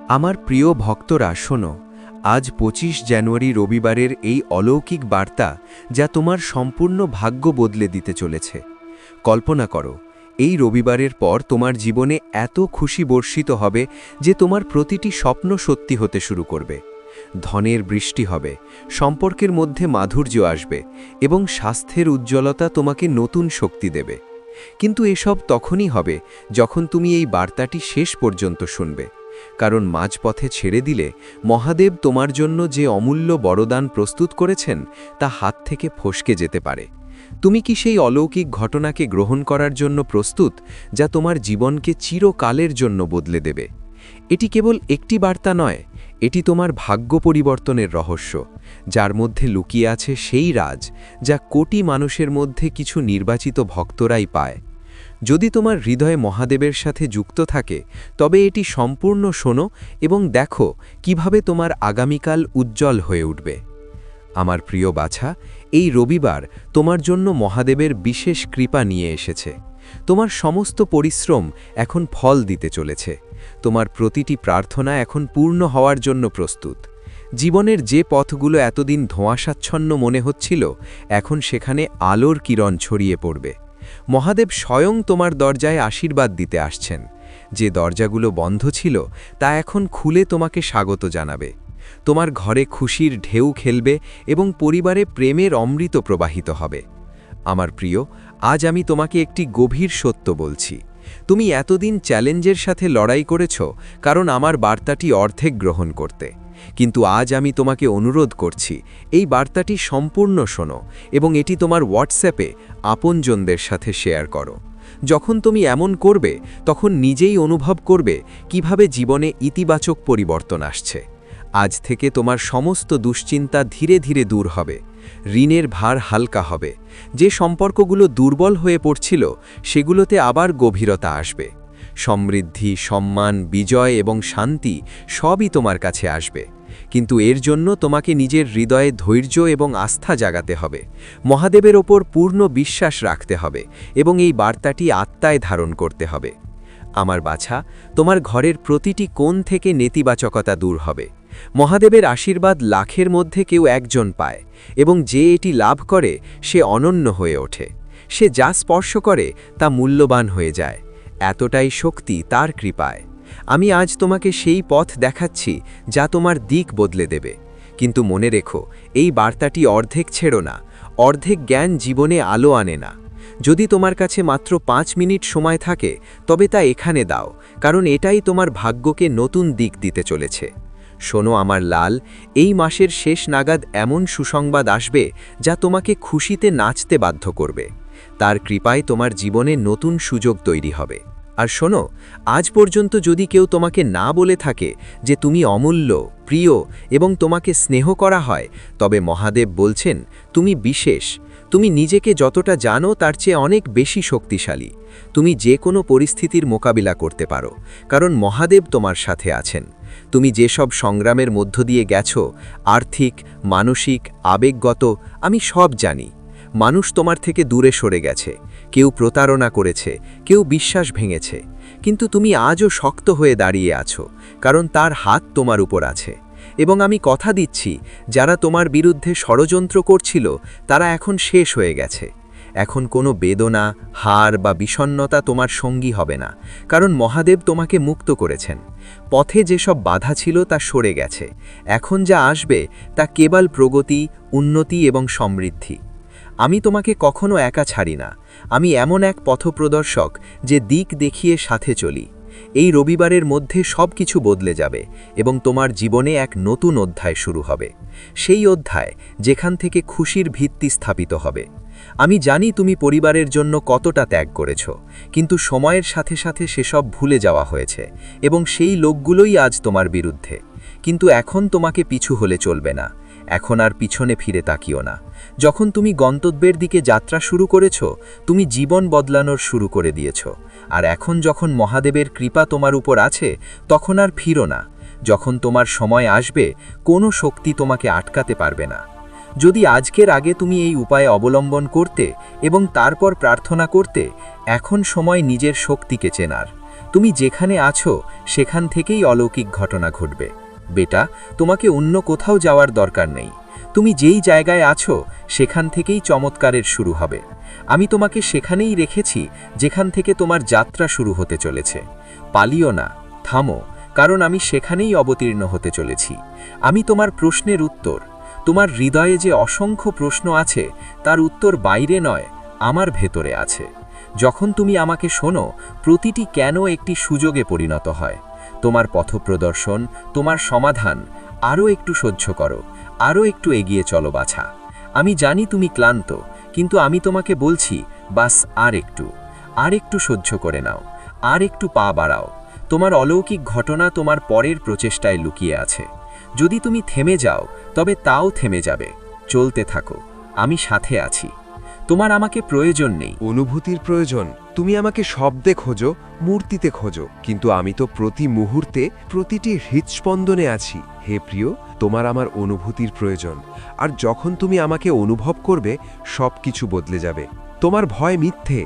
আমার প্রিয় ভক্তরা শোনো, আজ ২৫ জানুয়ারি রবিবারের এই অলৌকিক বার্তা যা তোমার সম্পূর্ণ ভাগ্য বদলে দিতে চলেছে। কল্পনা করো, এই রবিবারের পর তোমার জীবনে এত খুশি বর্ষিত হবে যে তোমার প্রতিটি স্বপ্ন সত্যি হতে শুরু করবে। ধনের বৃষ্টি হবে, সম্পর্কের মধ্যে মাধুর্য আসবে এবং স্বাস্থ্যের উজ্জ্বলতা তোমাকে নতুন শক্তি দেবে। কিন্তু এসব তখনই হবে যখন তুমি এই বার্তাটি শেষ পর্যন্ত শুনবে, কারণ মাঝপথে ছেড়ে দিলে মহাদেব তোমার জন্য যে অমূল্য বরদান প্রস্তুত করেছেন তা হাত থেকে ফসকে যেতে পারে। তুমি কি সেই অলৌকিক ঘটনাকে গ্রহণ করার জন্য প্রস্তুত, যা তোমার জীবনকে চিরকালের জন্য বদলে দেবে? এটি কেবল একটি বার্তা নয়, এটি তোমার ভাগ্য পরিবর্তনের রহস্য, যার মধ্যে লুকিয়ে আছে সেই রাজ যা কোটি মানুষের মধ্যে কিছু নির্বাচিত ভক্তরাই পায়। যদি তোমার হৃদয়ে মহাদেবের সাথে যুক্ত থাকে, তবে এটি সম্পূর্ণ শোনো এবং দেখো কিভাবে তোমার আগামীকাল উজ্জ্বল হয়ে উঠবে। আমার প্রিয় বাছা, এই রবিবার তোমার জন্য মহাদেবের বিশেষ কৃপা নিয়ে এসেছে। তোমার সমস্ত পরিশ্রম এখন ফল দিতে চলেছে। তোমার প্রতিটি প্রার্থনা এখন পূর্ণ হওয়ার জন্য প্রস্তুত। জীবনের যে পথগুলো এতদিন ধোঁয়াশাচ্ছন্ন মনে হচ্ছিল, এখন সেখানে আলোর কিরণ ছড়িয়ে পড়বে। মহাদেব স্বয়ং তোমার দরজায় আশীর্বাদ দিতে আসছেন। যে দরজাগুলো বন্ধ ছিল তা এখন খুলে তোমাকে স্বাগত জানাবে। তোমার ঘরে খুশির ঢেউ খেলবে এবং পরিবারে প্রেমের অমৃত প্রবাহিত হবে। আমার প্রিয়, আজ আমি তোমাকে একটি গভীর সত্য বলছি। তুমি এতদিন চ্যালেঞ্জের সাথে লড়াই করেছ কারণ আমার বার্তাটি অর্ধেক গ্রহণ করতে। কিন্তু আজ আমি তোমাকে অনুরোধ করছি, এই বার্তাটি সম্পূর্ণ শোনো এবং এটি তোমার হোয়াটসঅ্যাপে আপনজনদের সাথে শেয়ার করো। যখন তুমি এমন করবে, তখন নিজেই অনুভব করবে কিভাবে জীবনে ইতিবাচক পরিবর্তন আসছে। আজ থেকে তোমার সমস্ত দুশ্চিন্তা ধীরে ধীরে দূর হবে। ঋণের ভার হালকা হবে। যে সম্পর্কগুলো দুর্বল হয়ে পড়ছিল, সেগুলোতে আবার গভীরতা আসবে। সমৃদ্ধি, সম্মান, বিজয় এবং শান্তি সবই তোমার কাছে আসবে। কিন্তু এর জন্য তোমাকে নিজের হৃদয়ে ধৈর্য এবং আস্থা জাগাতে হবে। মহাদেবের ওপর পূর্ণ বিশ্বাস রাখতে হবে এবং এই বার্তাটি আত্মায় ধারণ করতে হবে। আমার বাছা, তোমার ঘরের প্রতিটি কোণ থেকে নেতিবাচকতা দূর হবে। মহাদেবের আশীর্বাদ লাখের মধ্যে কেউ একজন পায় এবং যে এটি লাভ করে সে অনন্য হয়ে ওঠে। সে যা স্পর্শ করে তা মূল্যবান হয়ে যায়। এতটাই শক্তি তার কৃপায়। আমি আজ তোমাকে সেই পথ দেখাচ্ছি যা তোমার দিক বদলে দেবে। কিন্তু মনে রেখো, এই বার্তাটি অর্ধেক ছেড়ো না। অর্ধেক জ্ঞান জীবনে আলো আনে না। যদি তোমার কাছে মাত্র 5 মিনিট সময় থাকে, তবে তা এখানে দাও, কারণ এটাই তোমার ভাগ্যকে নতুন দিক দিতে চলেছে। শোনো আমার লাল, এই মাসের শেষ নাগাদ এমন সুসংবাদ আসবে যা তোমাকে খুশিতে নাচতে বাধ্য করবে। তার কৃপায় তোমার জীবনে নতুন সুযোগ তৈরি হবে। আর শোনো, আজ পর্যন্ত যদি কেউ তোমাকে না বলে থাকে যে তুমি অমূল্য, প্রিয় এবং তোমাকে স্নেহ করা হয়, তবে মহাদেব বলছেন তুমি বিশেষ। তুমি নিজেকে যতটা জানো তার চেয়ে অনেক বেশি শক্তিশালী। তুমি যে কোনো পরিস্থিতির মোকাবিলা করতে পারো, কারণ মহাদেব তোমার সাথে আছেন। তুমি যেসব সংগ্রামের মধ্য দিয়ে গেছো, আর্থিক, মানসিক, আবেগগত, আমি সব জানি। মানুষ তোমার থেকে দূরে সরে গেছে, কেউ প্রতারণা করেছে, কেউ বিশ্বাস ভেঙেছে। কিন্তু তুমি আজও শক্ত হয়ে দাঁড়িয়ে আছো, কারণ তার হাত তোমার উপর আছে। এবং আমি কথা দিচ্ছি, যারা তোমার বিরুদ্ধে ষড়যন্ত্র করছিল তারা এখন শেষ হয়ে গেছে। এখন কোনো বেদনা, হার বা বিষণ্ণতা তোমার সঙ্গী হবে না, কারণ মহাদেব তোমাকে মুক্ত করেছেন। পথে যেসব বাধা ছিল তা সরে গেছে। এখন যা আসবে তা কেবল প্রগতি, উন্নতি এবং সমৃদ্ধি। আমি তোমাকে কখনো একা ছাড়ি না। আমি এমন এক পথপ্রদর্শক যে দিক দেখিয়ে সাথে চলি। এই রবিবারের মধ্যে সব কিছু বদলে যাবে এবং তোমার জীবনে এক নতুন অধ্যায় শুরু হবে। সেই অধ্যায় যেখান থেকে খুশির ভিত্তি স্থাপিত হবে। আমি জানি তুমি পরিবারের জন্য কতটা ত্যাগ করেছ, কিন্তু সময়ের সাথে সাথে সেসব ভুলে যাওয়া হয়েছে এবং সেই লোকগুলোই আজ তোমার বিরুদ্ধে। কিন্তু এখন তোমাকে পিছু হলে চলবে না। এখন আর পিছনে ফিরে তাকিও না। যখন তুমি গন্তব্যের দিকে যাত্রা শুরু করেছ, তুমি জীবন বদলানোর শুরু করে দিয়েছ। আর এখন যখন মহাদেবের কৃপা তোমার উপর আছে, তখন আর ফিরো না। যখন তোমার সময় আসবে, কোনো শক্তি তোমাকে আটকাতে পারবে না। যদি আজকের আগে তুমি এই উপায় অবলম্বন করতে এবং তারপর প্রার্থনা করতে, এখন সময় নিজের শক্তিকে চেনার। তুমি যেখানে আছো সেখান থেকেই অলৌকিক ঘটনা ঘটবে। বেটা, তোমাকে অন্য কোথাও যাওয়ার দরকার নেই। তুমি যেই জায়গায় আছো সেখান থেকেই চমৎকারের শুরু হবে। আমি তোমাকে সেখানেই রেখেছি যেখান থেকে তোমার যাত্রা শুরু হতে চলেছে। পালিও না, থামো, কারণ আমি সেখানেই অবতীর্ণ হতে চলেছি। আমি তোমার প্রশ্নের উত্তর। তোমার হৃদয়ে যে অসংখ্য প্রশ্ন আছে তার উত্তর বাইরে নয়, আমার ভেতরে আছে। যখন তুমি আমাকে শোনো, প্রতিটি কেন একটি সুযোগে পরিণত হয়। তোমার পথপ্রদর্শন, তোমার সমাধান। আরও একটু সহ্য করো, আরও একটু এগিয়ে চলো বাছা। আমি জানি তুমি ক্লান্ত, কিন্তু আমি তোমাকে বলছি, বাস আর একটু সহ্য করে নাও, আর একটু পা বাড়াও। তোমার অলৌকিক ঘটনা তোমার পরের প্রচেষ্টায় লুকিয়ে আছে। যদি তুমি থেমে যাও তবে তাও থেমে যাবে। চলতে থাকো, আমি সাথে আছি। তোমার আমাকে প্রয়োজন নেই। অনুভূতির প্রয়োজন। তুমি আমাকে শব্দে খোঁজো, মূর্তিতে খোঁজো, কিন্তু আমি তো প্রতি মুহূর্তে প্রতিটি হৃৎস্পন্দনে আছি। হে প্রিয়, তোমার আমার অনুভূতির প্রয়োজন। আর যখন তুমি আমাকে অনুভব করবে, সব কিছু বদলে যাবে। তোমার ভয় মিথ্যে।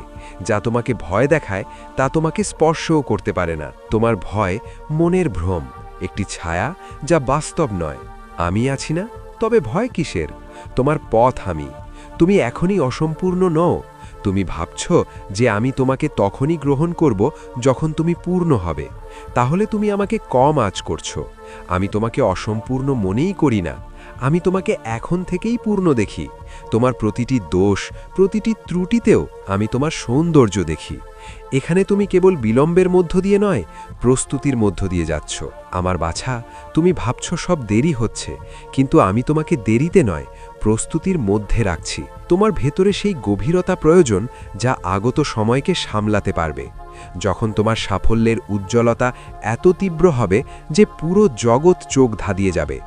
যা তোমাকে ভয় দেখায় তা তোমাকে স্পর্শও করতে পারে না। তোমার ভয় মনের ভ্রম, একটি ছায়া যা বাস্তব নয়। আমি আছি না, তবে ভয় কিসের? তোমার পথ আমি। তুমি এখনই অসম্পূর্ণ নও। তুমি ভাবছ যে আমি তোমাকে তখনই গ্রহণ করব যখন তুমি পূর্ণ হবে। তাহলে তুমি আমাকে কম আঁচ করছো। আমি তোমাকে অসম্পূর্ণ মনেই করি না। আমি তোমাকে এখন থেকেই পূর্ণ দেখি। তোমার প্রতিটি দোষ, প্রতিটি ত্রুটিতেও আমি তোমার সৌন্দর্য দেখি। এখানে তুমি কেবল বিলম্বের মধ্য দিয়ে নয়, প্রস্তুতির মধ্য দিয়ে যাচ্ছ। আমার বাছা, তুমি ভাবছ সব দেরি হচ্ছে, কিন্তু আমি তোমাকে দেরিতে নয়, প্রস্তুতির মধ্যে রাখছি। তোমার ভেতরে সেই গভীরতা প্রয়োজন যা আগত সময়কে সামলাতে পারবে। যখন তোমার সাফল্যের উজ্জ্বলতা এত তীব্র হবে যে পুরো জগৎ চোখ ধাঁধিয়ে যাবে।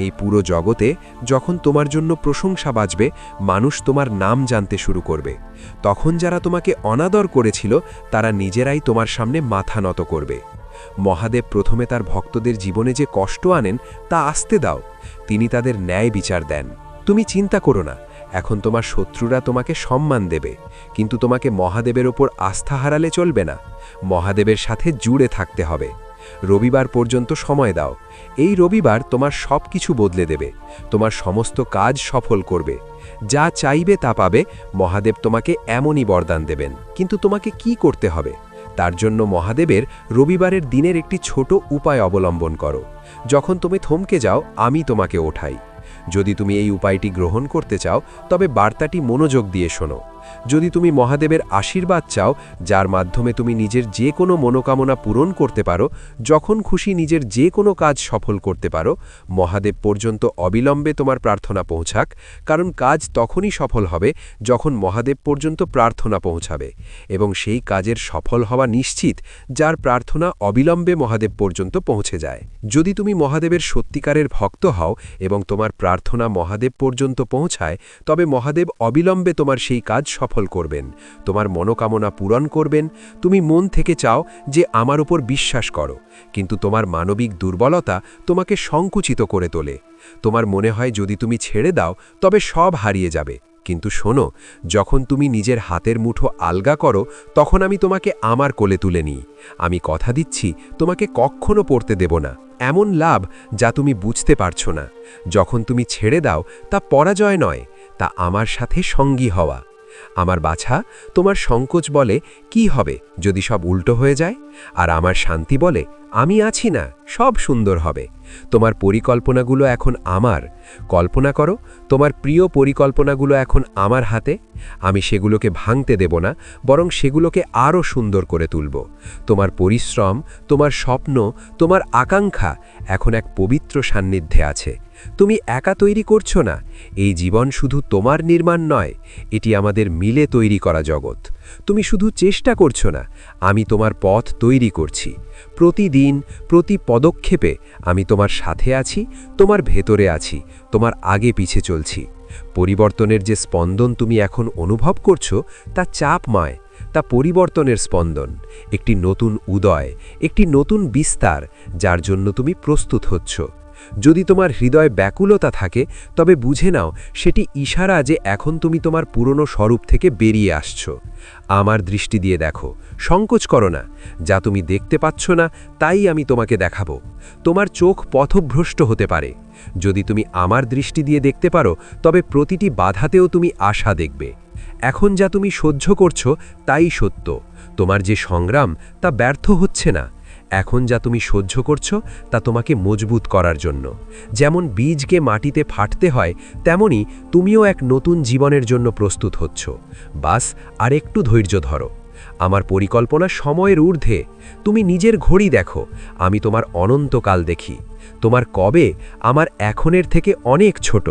এই পুরো জগতে যখন তোমার জন্য প্রশংসা বাজবে, মানুষ তোমার নাম জানতে শুরু করবে। তখন যারা তোমাকে অনাদর করেছিল তারা নিজেরাই তোমার সামনে মাথা নত করবে। মহাদেব প্রথমে তার ভক্তদের জীবনে যে কষ্ট আনেন তা আসতে দাও। তিনি তাদের ন্যায় বিচার দেন। তুমি চিন্তা করো না, এখন তোমার শত্রুরা তোমাকে সম্মান দেবে, কিন্তু তোমাকে মহাদেবের ওপর আস্থা হারালে চলবে না। মহাদেবের সাথে জুড়ে থাকতে হবে। রবিবার পর্যন্ত সময় দাও। এই রবিবার তোমার সব কিছু বদলে দেবে। তোমার সমস্ত কাজ সফল করবে। যা চাইবে তা পাবে। মহাদেব তোমাকে এমনই বরদান দেবেন, কিন্তু তোমাকে কি করতে হবে? তার জন্য মহাদেবের রবিবারের দিনের একটি ছোট উপায় অবলম্বন করো। যখন তুমি থমকে যাও, আমি তোমাকে ওঠাই। যদি তুমি এই উপায়টি গ্রহণ করতে চাও, তবে বার্তাটি মনোযোগ দিয়ে শোনো। যদি তুমি মহাদেবের আশীর্বাদ চাও, যার মাধ্যমে তুমি নিজের যে কোনো মনোকামনা পূরণ করতে পারো, যখন খুশি নিজের যে কোনো কাজ সফল করতে পারো, মহাদেব পর্যন্ত অবিলম্বে তোমার প্রার্থনা পৌঁছাক। কারণ কাজ তখনই সফল হবে যখন মহাদেব পর্যন্ত প্রার্থনা পৌঁছাবে, এবং সেই কাজের সফল হওয়া নিশ্চিত যার প্রার্থনা অবিলম্বে মহাদেব পর্যন্ত পৌঁছে যায়। যদি তুমি মহাদেবের সত্যিকারের ভক্ত হও এবং তোমার প্রার্থনা মহাদেব পর্যন্ত পৌঁছায়, তবে মহাদেব অবিলম্বে তোমার সেই কাজ সফল করবেন, তোমার মনোকামনা পূরণ করবেন। তুমি মন থেকে চাও যে আমার উপর বিশ্বাস করো, কিন্তু তোমার মানবিক দুর্বলতা তোমাকে সংকুচিত করে তোলে। তোমার মনে হয় যদি তুমি ছেড়ে দাও তবে সব হারিয়ে যাবে। কিন্তু শোনো, যখন তুমি নিজের হাতের মুঠো আলগা করো, তখন আমি তোমাকে আমার কোলে তুলে নিই। আমি কথা দিচ্ছি, তোমাকে কখনো পড়তে দেব না এমন লাভ যা তুমি বুঝতে পারছো না। যখন তুমি ছেড়ে দাও, তা পরাজয় নয়, তা আমার সাথে সঙ্গী হওয়া। আমার বাছা, তোমার সংকোচ বলে কি হবে যদি সব উল্টো হয়ে যায়, আর আমার শান্তি বলে আমি আছি না, সব সুন্দর হবে। তোমার পরিকল্পনাগুলো এখন আমার। কল্পনা করো, তোমার প্রিয় পরিকল্পনাগুলো এখন আমার হাতে। আমি সেগুলোকে ভাঙতে দেব না, বরং সেগুলোকে আরও সুন্দর করে তুলব। তোমার পরিশ্রম, তোমার স্বপ্ন, তোমার আকাঙ্ক্ষা এখন এক পবিত্র সান্নিধ্যে আছে। তুমি একা তৈরি করছো না। এই জীবন শুধু তোমার নির্মাণ নয়, এটি আমাদের মিলে তৈরি করা জগৎ। তুমি শুধু চেষ্টা করছো না, আমি তোমার পথ তৈরি করছি। প্রতিদিন, প্রতি পদক্ষেপে আমি তোমার সাথে আছি, তোমার ভেতরে আছি, তোমার আগে পিছে চলছি। পরিবর্তনের যে স্পন্দন তুমি এখন অনুভব করছো, তা চাপময়, তা পরিবর্তনের স্পন্দন, একটি নতুন উদয়, একটি নতুন বিস্তার, যার জন্য তুমি প্রস্তুত হচ্ছ। যদি তোমার হৃদয় ব্যাকুলতা থাকে তবে বুঝে নাও সেটি ইশারা যে এখন তুমি তোমার পুরনো স্বরূপ থেকে বেরিয়ে আসছো। আমার দৃষ্টি দিয়ে দেখো, সংকোচ করো না। যা তুমি দেখতে পাচ্ছ না তাই আমি তোমাকে দেখাবো। তোমার চোখ পথভ্রষ্ট হতে পারে। যদি তুমি আমার দৃষ্টি দিয়ে দেখতে পারো তবে প্রতিটি বাধাতেও তুমি আশা দেখবে। এখন যা তুমি সহ্য করছো তাই সত্য। তোমার যে সংগ্রাম তা ব্যর্থ হচ্ছে না। এখন যা তুমি সহ্য করছো তা তোমাকে মজবুত করার জন্য। যেমন বীজকে মাটিতে ফাটতে হয়, তেমনি তুমিও এক নতুন জীবনের জন্য প্রস্তুত হচ্ছ। বাস আর একটু ধৈর্য ধরো। আমার পরিকল্পনা সময়ের ঊর্ধ্বে। তুমি নিজের ঘড়ি দেখো, আমি তোমার অনন্তকাল দেখি। তোমার কবে আমার এখনের থেকে অনেক ছোট।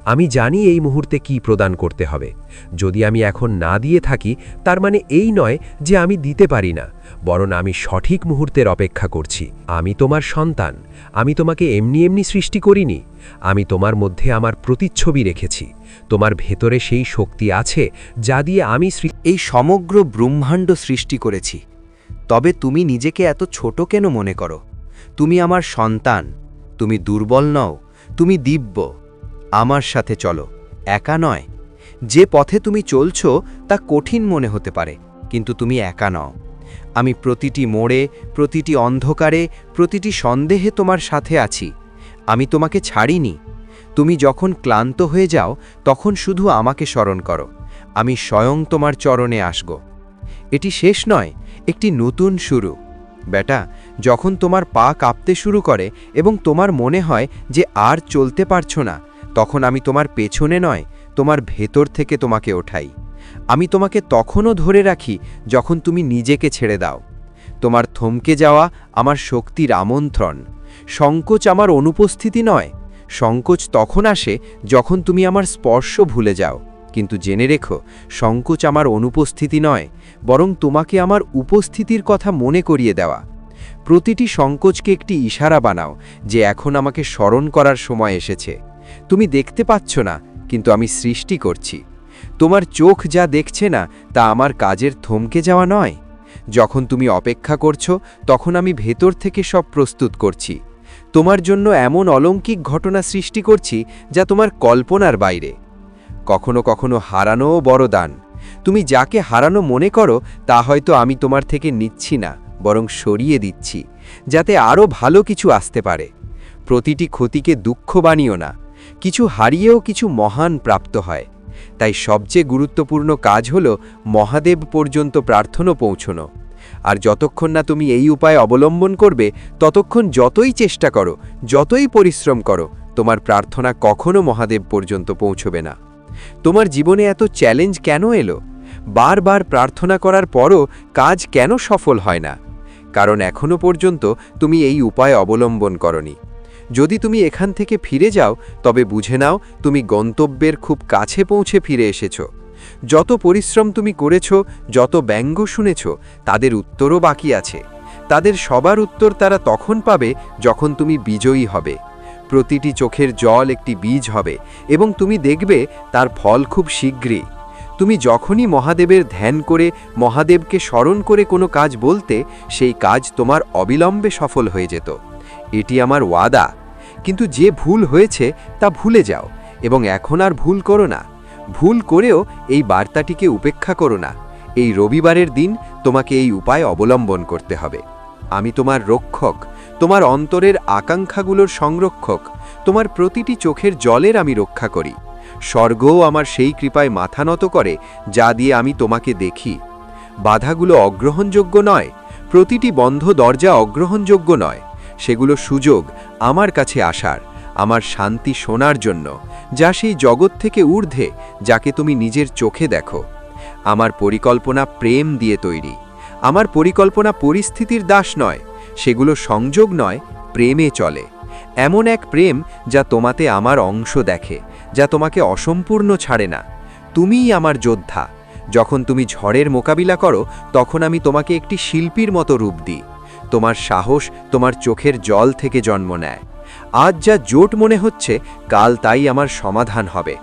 আমি জানি এই মুহূর্তে কি প্রদান করতে হবে। যদি আমি এখন না দিয়ে থাকি তার মানে এই নয় যে আমি দিতে পারি না, বরং আমি সঠিক মুহূর্তের অপেক্ষা করছি। আমি তোমার সন্তান। আমি তোমাকে এমনি এমনি সৃষ্টি করিনি। আমি তোমার মধ্যে আমার প্রতিচ্ছবি রেখেছি। তোমার ভেতরে সেই শক্তি আছে যা দিয়ে আমি এই সমগ্র ব্রহ্মাণ্ড সৃষ্টি করেছি। তবে তুমি নিজেকে এত ছোট কেন মনে করো? তুমি আমার সন্তান। তুমি দুর্বল নও, তুমি দিব্য। আমার সাথে চলো, একা নয়। যে পথে তুমি চলছো তা কঠিন মনে হতে পারে, কিন্তু তুমি একা নও। আমি প্রতিটি মোড়ে, প্রতিটি অন্ধকারে, প্রতিটি সন্দেহে তোমার সাথে আছি। আমি তোমাকে ছাড়িনি। তুমি যখন ক্লান্ত হয়ে যাও তখন শুধু আমাকে স্মরণ করো। আমি স্বয়ং তোমার চরণে আসব। এটি শেষ নয়, একটি নতুন শুরু। বেটা, যখন তোমার পা কাঁপতে শুরু করে এবং তোমার মনে হয় যে আর চলতে পারছো না, তখন আমি তোমার পেছনে নয়, তোমার ভেতর থেকে তোমাকে ওঠাই। আমি তোমাকে তখনও ধরে রাখি যখন তুমি নিজেকে ছেড়ে দাও। তোমার থমকে যাওয়া আমার শক্তির আমন্ত্রণ। সংকোচ আমার অনুপস্থিতি নয়। সংকোচ তখন আসে যখন তুমি আমার স্পর্শ ভুলে যাও। কিন্তু জেনে রেখো, সংকোচ আমার অনুপস্থিতি নয়, বরং তোমাকে আমার উপস্থিতির কথা মনে করিয়ে দেওয়া। প্রতিটি সংকোচকে একটি ইশারা বানাও যে এখন আমাকে স্মরণ করার সময় এসেছে। তুমি দেখতে পাচ্ছ না, কিন্তু আমি সৃষ্টি করছি। তোমার চোখ যা দেখছে না তা আমার কাজের থমকে যাওয়া নয়। যখন তুমি অপেক্ষা করছো তখন আমি ভেতর থেকে সব প্রস্তুত করছি। তোমার জন্য এমন অলৌকিক ঘটনা সৃষ্টি করছি যা তোমার কল্পনার বাইরে। কখনো কখনো হারানোও বড় দান। তুমি যাকে হারানো মনে করো তা হয়তো আমি তোমার থেকে নিচ্ছি না, বরং সরিয়ে দিচ্ছি, যাতে আরও ভালো কিছু আসতে পারে। প্রতিটি ক্ষতিকে দুঃখ বানিও না। কিছু হারিয়েও কিছু মহান প্রাপ্ত হয়। তাই সবচেয়ে গুরুত্বপূর্ণ কাজ হল মহাদেব পর্যন্ত প্রার্থনা পৌঁছনো। আর যতক্ষণ না তুমি এই উপায় অবলম্বন করবে, ততক্ষণ যতই চেষ্টা করো, যতই পরিশ্রম করো, তোমার প্রার্থনা কখনো মহাদেব পর্যন্ত পৌঁছবে না। তোমার জীবনে এত চ্যালেঞ্জ কেন এলো? বারবার প্রার্থনা করার পরও কাজ কেন সফল হয় না? কারণ এখনো পর্যন্ত তুমি এই উপায় অবলম্বন করনি। যদি তুমি এখান থেকে ফিরে যাও তবে বুঝে নাও তুমি গন্তব্যের খুব কাছে পৌঁছে ফিরে এসেছো। যত পরিশ্রম তুমি করেছ, যত ব্যঙ্গ শুনেছ, তাদের উত্তরও বাকি আছে। তাদের সবার উত্তর তারা তখন পাবে যখন তুমি বিজয়ী হবে। প্রতিটি চোখের জল একটি বীজ হবে এবং তুমি দেখবে তার ফল খুব শীঘ্রই। তুমি যখনই মহাদেবের ধ্যান করে, মহাদেবকে স্মরণ করে কোনো কাজ বলতে, সেই কাজ তোমার অবিলম্বে সফল হয়ে যেত। এটি আমার ওয়াদা। কিন্তু যে ভুল হয়েছে তা ভুলে যাও এবং এখন আর ভুল করো না। ভুল করেও এই বার্তাটিকে উপেক্ষা করো না। এই রবিবারের দিন তোমাকে এই উপায় অবলম্বন করতে হবে। আমি তোমার রক্ষক, তোমার অন্তরের আকাঙ্ক্ষাগুলোর সংরক্ষক। তোমার প্রতিটি চোখের জলের আমি রক্ষা করি। স্বর্গও আমার সেই কৃপায় মাথা নত করে যা দিয়ে আমি তোমাকে দেখি। বাধাগুলো অগ্রহণযোগ্য নয়, প্রতিটি বন্ধ দরজা অগ্রহণযোগ্য নয়। সেগুলো সুযোগ আমার কাছে আসার, আমার শান্তি শোনার জন্য, যা সেই জগৎ থেকে ঊর্ধ্বে, যাকে তুমি নিজের চোখে দেখো। আমার পরিকল্পনা প্রেম দিয়ে তৈরি। আমার পরিকল্পনা পরিস্থিতির দাস নয়, সেগুলো সংযোগ নয়, প্রেমে চলে। এমন এক প্রেম যা তোমাতে আমার অংশ দেখে, যা তোমাকে অসম্পূর্ণ ছাড়ে না। তুমিই আমার যোদ্ধা। যখন তুমি ঝড়ের মোকাবিলা করো তখন আমি তোমাকে একটি শিল্পীর মতো রূপ দিই। তোমার সাহস তোমার চোখের জল থেকে জন্ম নেয়। আজ যা জোট মনে হচ্ছে, কাল তাই আমার সমাধান হবে।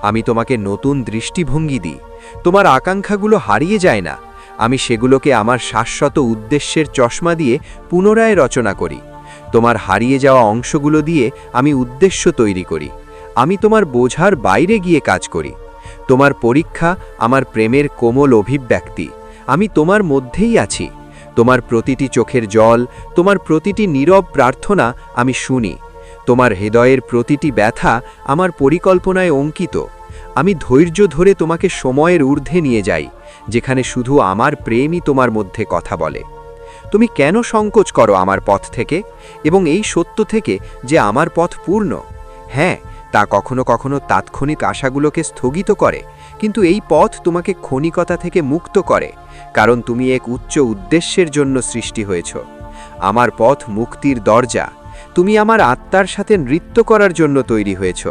আমি তোমাকে নতুন দৃষ্টিভঙ্গি দিই। তোমার আকাঙ্ক্ষাগুলো হারিয়ে যায় না, আমি সেগুলোকে আমার শাশ্বত উদ্দেশ্যের চশমা দিয়ে পুনরায় রচনা করি। তোমার হারিয়ে যাওয়া অংশগুলো দিয়ে আমি উদ্দেশ্য তৈরি করি। আমি তোমার বোঝার বাইরে গিয়ে কাজ করি। তোমার পরীক্ষা আমার প্রেমের কোমল অভিব্যক্তি। আমি তোমার মধ্যেই আছি। তোমার প্রতিটি চোখের জল, তোমার প্রতিটি নীরব প্রার্থনা আমি শুনি। তোমার হৃদয়ের প্রতিটি ব্যথা আমার পরিকল্পনায় অঙ্কিত। আমি ধৈর্য ধরে তোমাকে সময়ের ঊর্ধ্বে নিয়ে যাই, যেখানে শুধু আমার প্রেমই তোমার মধ্যে কথা বলে। তুমি কেন সংকোচ করো আমার পথ থেকে এবং এই সত্য থেকে যে আমার পথ পূর্ণ? হ্যাঁ, তা কখনো কখনো তাৎক্ষণিক আশাগুলোকে স্থগিত করে, কিন্তু এই পথ তোমাকে ক্ষণিকতা থেকে মুক্ত করে, কারণ তুমি এক উচ্চ উদ্দেশ্যের জন্য সৃষ্টি হয়েছ। আমার পথ মুক্তির দরজা। তুমি আমার আত্মার সাথে নৃত্য করার জন্য তৈরি হয়েছ,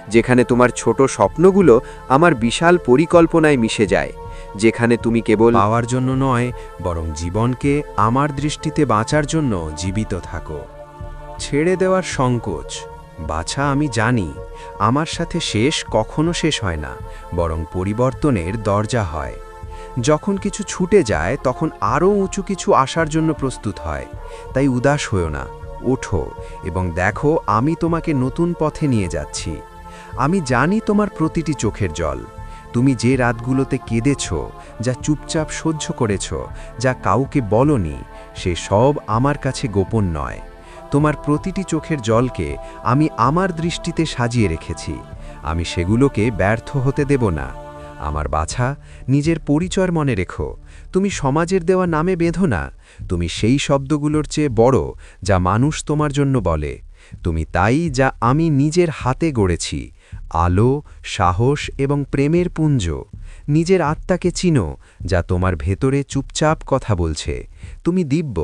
যেখানে তোমার ছোট স্বপ্নগুলো আমার বিশাল পরিকল্পনায় মিশে যায়, যেখানে তুমি কেবল পাওয়ার জন্য নয়, বরং জীবনকে আমার দৃষ্টিতে বাঁচার জন্য জীবিত থাকো। ছেড়ে দেওয়ার সংকোচ। বাছা, আমি জানি আমার সাথে শেষ কখনো শেষ হয় না, বরং পরিবর্তনের দরজা হয়। যখন কিছু ছুটে যায় তখন আরও উঁচু কিছু আসার জন্য প্রস্তুত হয়। তাই উদাস হয়ো না, ওঠো এবং দেখো আমি তোমাকে নতুন পথে নিয়ে যাচ্ছি। আমি জানি তোমার প্রতিটি চোখের জল। তুমি যে রাতগুলোতে কেঁদেছ, যা চুপচাপ সহ্য করেছ, যা কাউকে বলনি, সে সব আমার কাছে গোপন নয়। তোমার প্রতিটি চোখের জলকে আমি আমার দৃষ্টিতে সাজিয়ে রেখেছি। আমি সেগুলোকে ব্যর্থ হতে দেব না। আমার বাছা, নিজের পরিচয় মনে রেখো। তুমি সমাজের দেওয়া নামে বেঁধো না। তুমি সেই শব্দগুলোর চেয়ে বড় যা মানুষ তোমার জন্য বলে। তুমি তাই যা আমি নিজের হাতে গড়েছি, আলো, সাহস এবং প্রেমের পুঞ্জ। নিজের আত্মাকে চিনো, যা তোমার ভেতরে চুপচাপ কথা বলছে। তুমি দিব্য।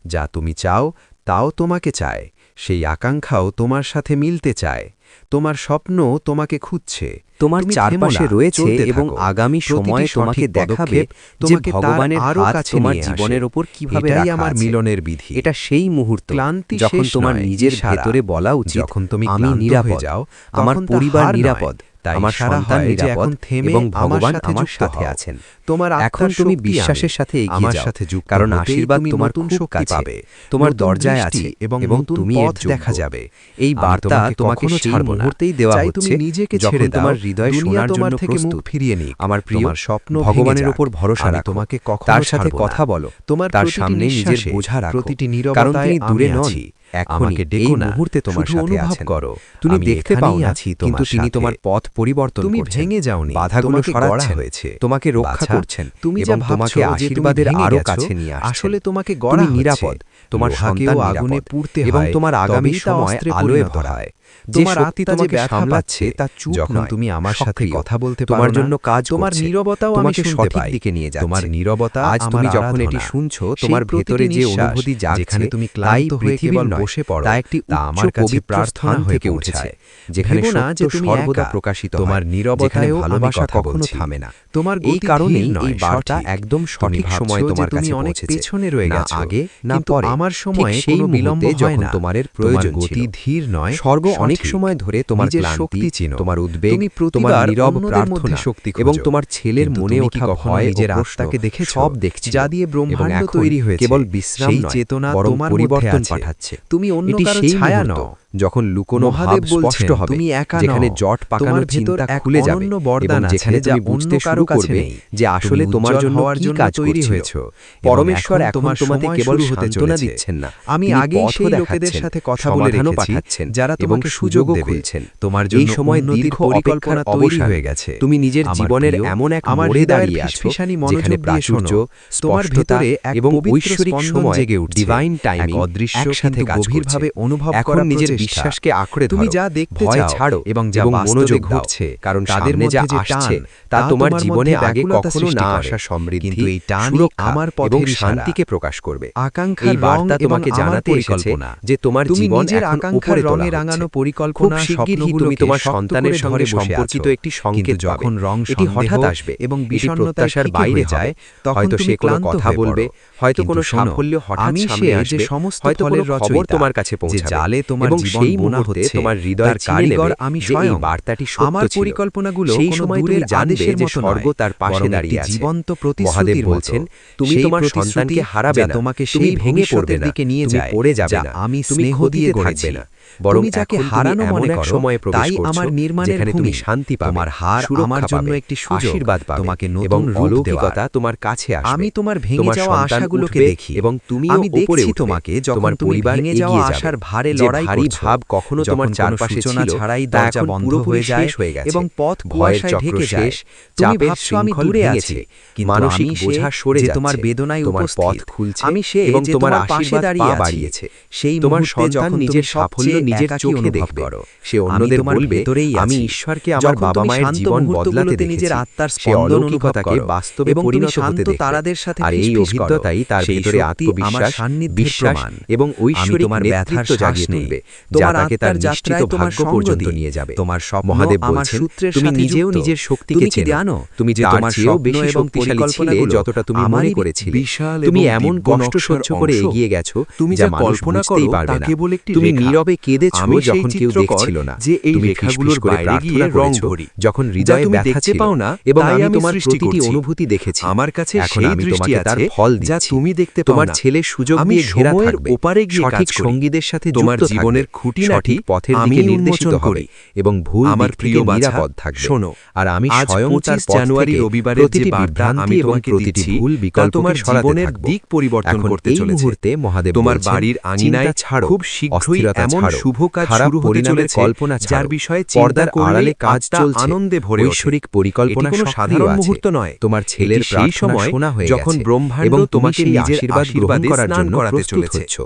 যা তুমি চাও তাও তোমাকে চায়। সেই আকাঙ্ক্ষাও তোমার সাথে মিলতে চায়। তোমার স্বপ্ন তোমাকে খুঁজছে। তোমার তুমি চারপাশে থেমো না, রয়েছে চলতে এবং থাকো। আগামী সময়ে প্রতিটি তোমাকে সঠিক দেখাবে পদক্ষেপ যে তোমাকে তার ভগবানের আরো হাত কাছে তোমার নিয়ে জীবনের আসে। ওপর কিভাবে এটাই রাখা আমার আছে। মিলনের বিধি। এটা সেই মুহূর্ত ক্লান্তি যখন শেষ তোমার নয়, নিজের ইশারা। ভেতরে বলা উচিত, যখন তুমি আমি ক্লান্ত নিরাপদ, হয়ে যাও, আমার তখন তা পরিবার হার নয়, নিরাপদ, তাই আমার ইশারা সন্তান হয় যে নিরাপদ এখন থেমে এবং আমার ভগবান সাথে আমার যুক্ত সাথে হও। আছেন। তোমার এখন আত্মার তুমি শক্তি বিশ্বাসের আমি। সাথে এগিয়ে আমার যাও, সাথে যুক্ত কারণ হতেই আশীর্বাদ তুমি তোমার নতুন খুব শক্তি কাছে, পাবে, তোমার নতুন দরজায় দৃষ্টি আছে এবং নতুন তুমি পথ এর দেখা যোগ্য। যাবে। এই আমি বার্তা তোমাকে কখনো সেই ছাড়ব না। মুহূর্তেই দেওয়া চাই হচ্ছে তুমি নিজেকে যখন ছেড়ে দাও, তোমার হৃদয় দুনিয়া শোনার তোমার জন্য থেকে মুখ প্রস্তুত। ফিরিয়ে নিক। আমার প্রিয়, তোমার স্বপ্ন ভগবানের ভেঙে উপর যাক, ভরসা আমি রাখো। তোমাকে কখনো তার সাথে ছাড়ব না। কথা বলো, তোমার তার প্রতিটি সামনে নিজের নিঃশ্বাসে, বোঝা রাখো, প্রতিটি কারণ নীরবতায় তিনি দূরে আমি নন, আছি। এখনই আমাকে এই ডেকো না, মুহূর্তে তোমার শুধু সাথে অনুভব আছেন। করো। তুমি আমি দেখতে পাও এখানেই না, আছি কিন্তু তোমার তিনি সাথে। তোমার পথ পরিবর্তন তুমি করছেন। ভেঙে যাওনি, বাধাগুলো তোমাকে গড়া সরাচ্ছেন, হয়েছে। তোমাকে রক্ষা বাছা, করছেন তুমি এবং যা তোমাকে ভাবছো যে তুমি আশীর্বাদের ভেঙে আরো গেছো, কাছে নিয়ে আসছেন। আসলে তোমাকে তুমি গড়া হয়েছে। নিরাপদ, তোমার লোহাকেও সন্তান আগুনে নিরাপদ পুড়তে এবং হয়, তোমার আগামী তবেই তা সময় অস্ত্রে আলোয় পরিণত ভরা। হয়। যে তোমার শক্তি আত্মা যে তোমাকে ব্যথা সামলাচ্ছে পাচ্ছে, তা চুপ যখন নয়, তুমি আমার সাথে সক্রিয়। কথা বলতে তোমার পারো না, জন্য কাজ তোমার করছে। নীরবতাও আমি তোমাকে শুনতে সঠিক পাই। দিকে নিয়ে যাচ্ছে। তোমার নীরবতা আজ আমার তুমি যখন আরাধনা। এটি শুনছো, সেই তোমার প্রতিটি ভেতরে যে নিঃশ্বাস, অনুভূতি জাগছে, যেখানে তুমি তাই ক্লান্ত হয়ে পৃথিবীর কেবল নয়, বসে পড়ো, তা একটি তা উচ্চ আমার কাছে পবিত্র প্রার্থনা স্থান হয়ে থেকে পৌঁছেছে। উঠেছে, যেখানে ভেবো না সত্য যে তুমি সর্বদা একা। প্রকাশিত তোমার হয়, যেখানে নীরবতায়ও আমি ভালোবাসা কথা কখনো বলছি। থামে না। তোমার এই গতি কারণেই ধীর নয়, এই বার্তা সঠিক। একদম তুমি সঠিক ভাবছো সময়ে যে তোমার তুমি কাছে অনেক পৌঁছেছে, পেছনে রয়ে না গেছো, আগে না কিন্তু পরে। আমার ঠিক সময়ে সেই কোনো বিলম্ব মুহূর্তে হয় যখন না। তোমার তোমার প্রয়োজন গতি ছিল। ধীর নয়, স্বর্গ অনেক সঠিক। সময় ধরে তোমার নিজের ক্লান্তি, শক্তি চিনো। তোমার উদ্বেগ, তুমি তোমার প্রতিবার নীরব অন্যদের মধ্যে প্রার্থনা শক্তি এবং খোঁজো। তোমার ছেলের কিন্তু মনে তুমি ওঠা কি কখনো ভয় ও নিজের প্রশ্ন আত্মাকে দেখেছো? সব দেখছিল যা দিয়ে এবং ব্রহ্মাণ্ড এখন তৈরি হয়েছে। কেবল বিশ্রাম সেই নয়, চেতনা বরং তোমার মধ্যে পরিবর্তন আছে। পাঠাচ্ছে। তুমি অন্য এটি কারো সেই ছায়া মুহূর্ত নও। যখন লুকোনো ভাব মহাদেব স্পষ্ট বলছেন, হবে, তুমি একা যেখানে নও। জট পাকানো তোমার ভেতর চিন্তা এক খুলে যাবে অনন্য এবং বরদান যেখানে আছে, যা তুমি অন্য বুঝতে কারো শুরু কাছে করবে নেই। যে আসলে তুমি তোমার উজ্জ্বল জন্য হওয়ার কি জন্য কাজ তৈরি করছিল। হয়েছো। পরমেশ্বর এখন তোমার তোমাকে সময় কেবল শুরু হতে সান্ত্বনা চলেছে। দিচ্ছেন না, আমি তিনি আগেই পথও সেই লোকেদের দেখাচ্ছেন, সাথে কথা বলে সমাধানও রেখেছি, পাঠাচ্ছেন, যারা এবং তোমাকে সুযোগ সুযোগও দেবে। খুলছেন। তোমার এই জন্য সময় উন্নতির দীর্ঘ পরিকল্পনা অপেক্ষার তৈরি অবসান। হয়ে গেছে। তুমি নিজের আমার জীবনের প্রিয়, এমন এক আমার মোড়ে হৃদয়ের দাঁড়িয়ে আছো ফিসফিসানি যেখানে মনোযোগ দিয়ে প্রাচুর্য, শোনো। তোমার স্পষ্টতা ভেতরে এক এবং পবিত্র ঐশ্বরিক স্পন্দন সময় জেগে উঠছে। ডিভাইন এক টাইমিং অদৃশ্য একসাথে কিন্তু কাজ গভীরভাবে করছে। অনুভব এখন করা নিজের প্রচেষ্টা। বিশ্বাসকে আঁকড়ে তুমি ধরো, যা দেখতে ভয় চাও ছাড়ো এবং যা বাস্তবে মনোযোগ দাও, ঘটছে, কারণ তাদের সামনে যা মধ্যে যে আসছে টান, তা তোমার জীবনে মধ্যে আগে ব্যাকুলতা কখনো সৃষ্টি না করে। আসা সমৃদ্ধি, কিন্তু এই টানই সুরক্ষা আমার এবং পথের ইশারা। শান্তিকে প্রকাশ করবে। আকাঙ্ক্ষার এই বার্তা রং এবং তোমাকে আমার জানাতে এসেছে পরিকল্পনা। যে তোমার তুমি জীবন নিজের এখন আকাঙ্ক্ষার উপরে তোলা রঙে হচ্ছে। রাঙানো খুব পরিকল্পনা, শিগগিরই তুমি স্বপ্নগুলোকে তোমার শক্ত সন্তানের করে সঙ্গে ধরে বসে সম্পর্কিত আছো। একটি সংকেত কিন্তু যখন পাবে। রং এটি সন্দেহ হঠাৎ আসবে এবং এটি বিষণ্ণতায় প্রত্যাশার ফিকে বাইরে হয়ে যায়, হবে। তখন হয়তো তুমি সে কোনো ক্লান্ত কথা হয়ে বলবে, পড়ো। হয়তো কিন্তু কোনো শোনো, সাফল্য হঠাৎ আমি সামনে সে যে আসবে, সমস্ত হয়তো কোনো ফলের খবর রচয়িতা, তোমার কাছে যে পৌঁছাবে জালে তোমার এবং সেই মুহূর্তে তোমার হৃদয় কারিগর আমি স্বয়ং বার্তাটি আমার পরিকল্পনাগুলো সেই কোনো সময় দূরের তুমি জানবে আদেশের যে মতো স্বর্গ নয়, তার পাশে বরং দাঁড়িয়ে একটি আছে। জীবন্ত মহাদেব প্রতিশ্রুতির বলছেন, মতো। তুমি সেই তোমার প্রতিশ্রুতি সন্তানকে হারাবে যা না, তোমাকে তুমি সেই ভেঙে পড়বে ভবিষ্যতের না, দিকে নিয়ে তুমি যায় পড়ে যাবে যা না, আমি তুমি স্নেহ ক্ষতিতে দিয়ে থাকবে গড়েছি। না, বরং তুমি যাকে এখন তুমি হারানো এমন মনে এক করো, সময়ে প্রবেশ তাই করছো, আমার নির্মাণের যেখানে তুমি ভূমি। শান্তি পাবে, তোমার হার সুরক্ষা আমার জন্য পাবে, একটি সুযোগ, আশীর্বাদ পাবে, তোমাকে নতুন এবং রূপ অলৌকিকতা দেওয়ার। তোমার কাছে আসবে। আমি তোমার ভেঙে তোমার যাওয়া সন্তান আশাগুলোকে উঠবে দেখি এবং তুমিও আমি উপরে দেখছি উঠবে। তোমাকে যখন তোমার তুমি পরিবার ভেঙে এগিয়ে যাওয়া যাবে। আশার ভারে যে লড়াই ভারী করছো, ভাব কখনো যখন তোমার কোনো চারপাশে সূচনা ছিল ছাড়াই তা দরজা এখন বন্ধ পুরোপুরি হয়ে যায় শেষ হয়ে গেছে, এবং পথ ভয়ের কুয়াশায় চক্র ঢেকে যায়। শেষ, তুমি চাপের ভাবছো আমি শৃঙ্খল দূরে ভেঙেছে, আছি, কিন্তু মানসিক আমি বোঝা সে সরে যে যাচ্ছে, তোমার বেদনায় তোমার উপস্থিত। পথ খুলছে আমি সে এবং যে তোমার তোমার পাশে আশীর্বাদ দাঁড়িয়ে পা আছি। বাড়িয়েছে। সেই তোমার মুহূর্তে সন্তান যখন নিজের তুমি সাফল্য সবচেয়ে নিজের একাকী চোখে অনুভব দেখবে। করো, সে আমি অন্যদের তোমার বলবে, ভেতরেই আমি আছি। ঈশ্বরকে আমার যখন বাবা তুমি মায়ের শান্ত জীবন বদলাতে মুহূর্তগুলোতে নিজের দেখেছি। আত্মার সে স্পন্দন অনুভব অলৌকিকতাকে করো বাস্তবে এবং তুমি পরিণত হতে শান্ত দেখবে। তারাদের সাথে আর এই ফিসফিস করো, অভিজ্ঞতাই তার সেই ভেতরে শক্তি আমার আত্মবিশ্বাস, সান্নিধ্যের বিশ্বাস প্রমাণ। এবং আমি ঐশ্বরিক তোমার ব্যথার নেতৃত্ব শ্বাস জাগিয়ে নেই, তুলবে, যা তোমার তাকে তার আত্মার নিশ্চিত যাত্রায় তোমার ভাগ্য সঙ্গ পর্যন্ত দিই। নিয়ে যাবে। তোমার স্বপ্ন মহাদেব আমার বলছেন, সূত্রের তুমি সাথে নিজেও যুক্ত। নিজের শক্তিকে তুমি কি চেনো, জানো তুমি যে তার তোমার চেয়েও স্বপ্ন বেশি এবং শক্তিশালী ছিলে পরিকল্পনাগুলো যতটা তুমি মনে আমারই করেছিলে। বিশাল তুমি এবং এমন দিব্য কষ্ট নকশার সহ্য করে অংশ। এগিয়ে গেছো তুমি যা যা মানুষ কল্পনা বুঝতেই করো পারবে তা না। কেবল একটি তুমি রেখা। নীরবে কেঁদেছো আমি সেই যখন কেউ চিত্রকর দেখছিল না, যে এই তুমি রেখাগুলোর ফিসফিস করে বাইরে গিয়ে প্রার্থনা রং করেছো ভরি। যখন যা হৃদয়ে তুমি ব্যথা দেখতে ছিল, পাও না, এবং তাই আমি আমি তোমার সৃষ্টি প্রতিটি করছি। অনুভূতি দেখেছি। আমার কাছে এখন সেই আমি দৃষ্টি তোমাকে তার আছে ফল যা দিচ্ছি। তুমি দেখতে পাও তোমার না। ছেলে সুযোগ আমি দিয়ে ঘেরা সময়ের থাকবে, ওপারে গিয়ে সঠিক কাজ করি। সঙ্গীদের সাথে তোমার যুক্ত জীবনের থাকবে, খুঁটিনাটি সঠিক পথের আমি দিকে নির্দেশিত উন্মোচন হবে করি। এবং ভুল আমার দিক প্রিয় থেকে বাছা, নিরাপদ থাকবে। শোনো, আর আমি আজ স্বয়ং তার 25 পথ জানুয়ারি থেকে রবিবারের যে প্রতিটি বার্তা বিভ্রান্তি আমি এবং তোমাকে প্রতিটি দিচ্ছি, ভুল তা বিকল্পকে তোমার সরাতে জীবনের থাকবো। দিক পরিবর্তন এখন করতে এই চলেছে। মুহূর্তে মহাদেব তোমার বলছেন, বাড়ির চিন্তা আঙিনায় ছাড়ো, খুব শীঘ্রই অস্থিরতা এমন ছাড়ো, শুভ কাজ খারাপ শুরু হতে পরিণামের চলেছে কল্পনা ছাড়ো, যার বিষয়ে পর্দার চিন্তা আড়ালে করলেই কাজ আত্মা চলছে, আনন্দে ভরে ওঠে। ঐশ্বরিক পরিকল্পনা এটি কোনো সক্রিয় সাধারণ আছে। মুহূর্ত নয়। তোমার ছেলের এটি সেই প্রার্থনা সময় শোনা হয়ে যখন গেছে ব্রহ্মাণ্ড এবং তুমি তোমাকে সেই নিজের আশীর্বাদ গ্রহণ আশীর্বাদে করার স্নান জন্য করাতে প্রস্তুত চলেছে। হচ্ছ,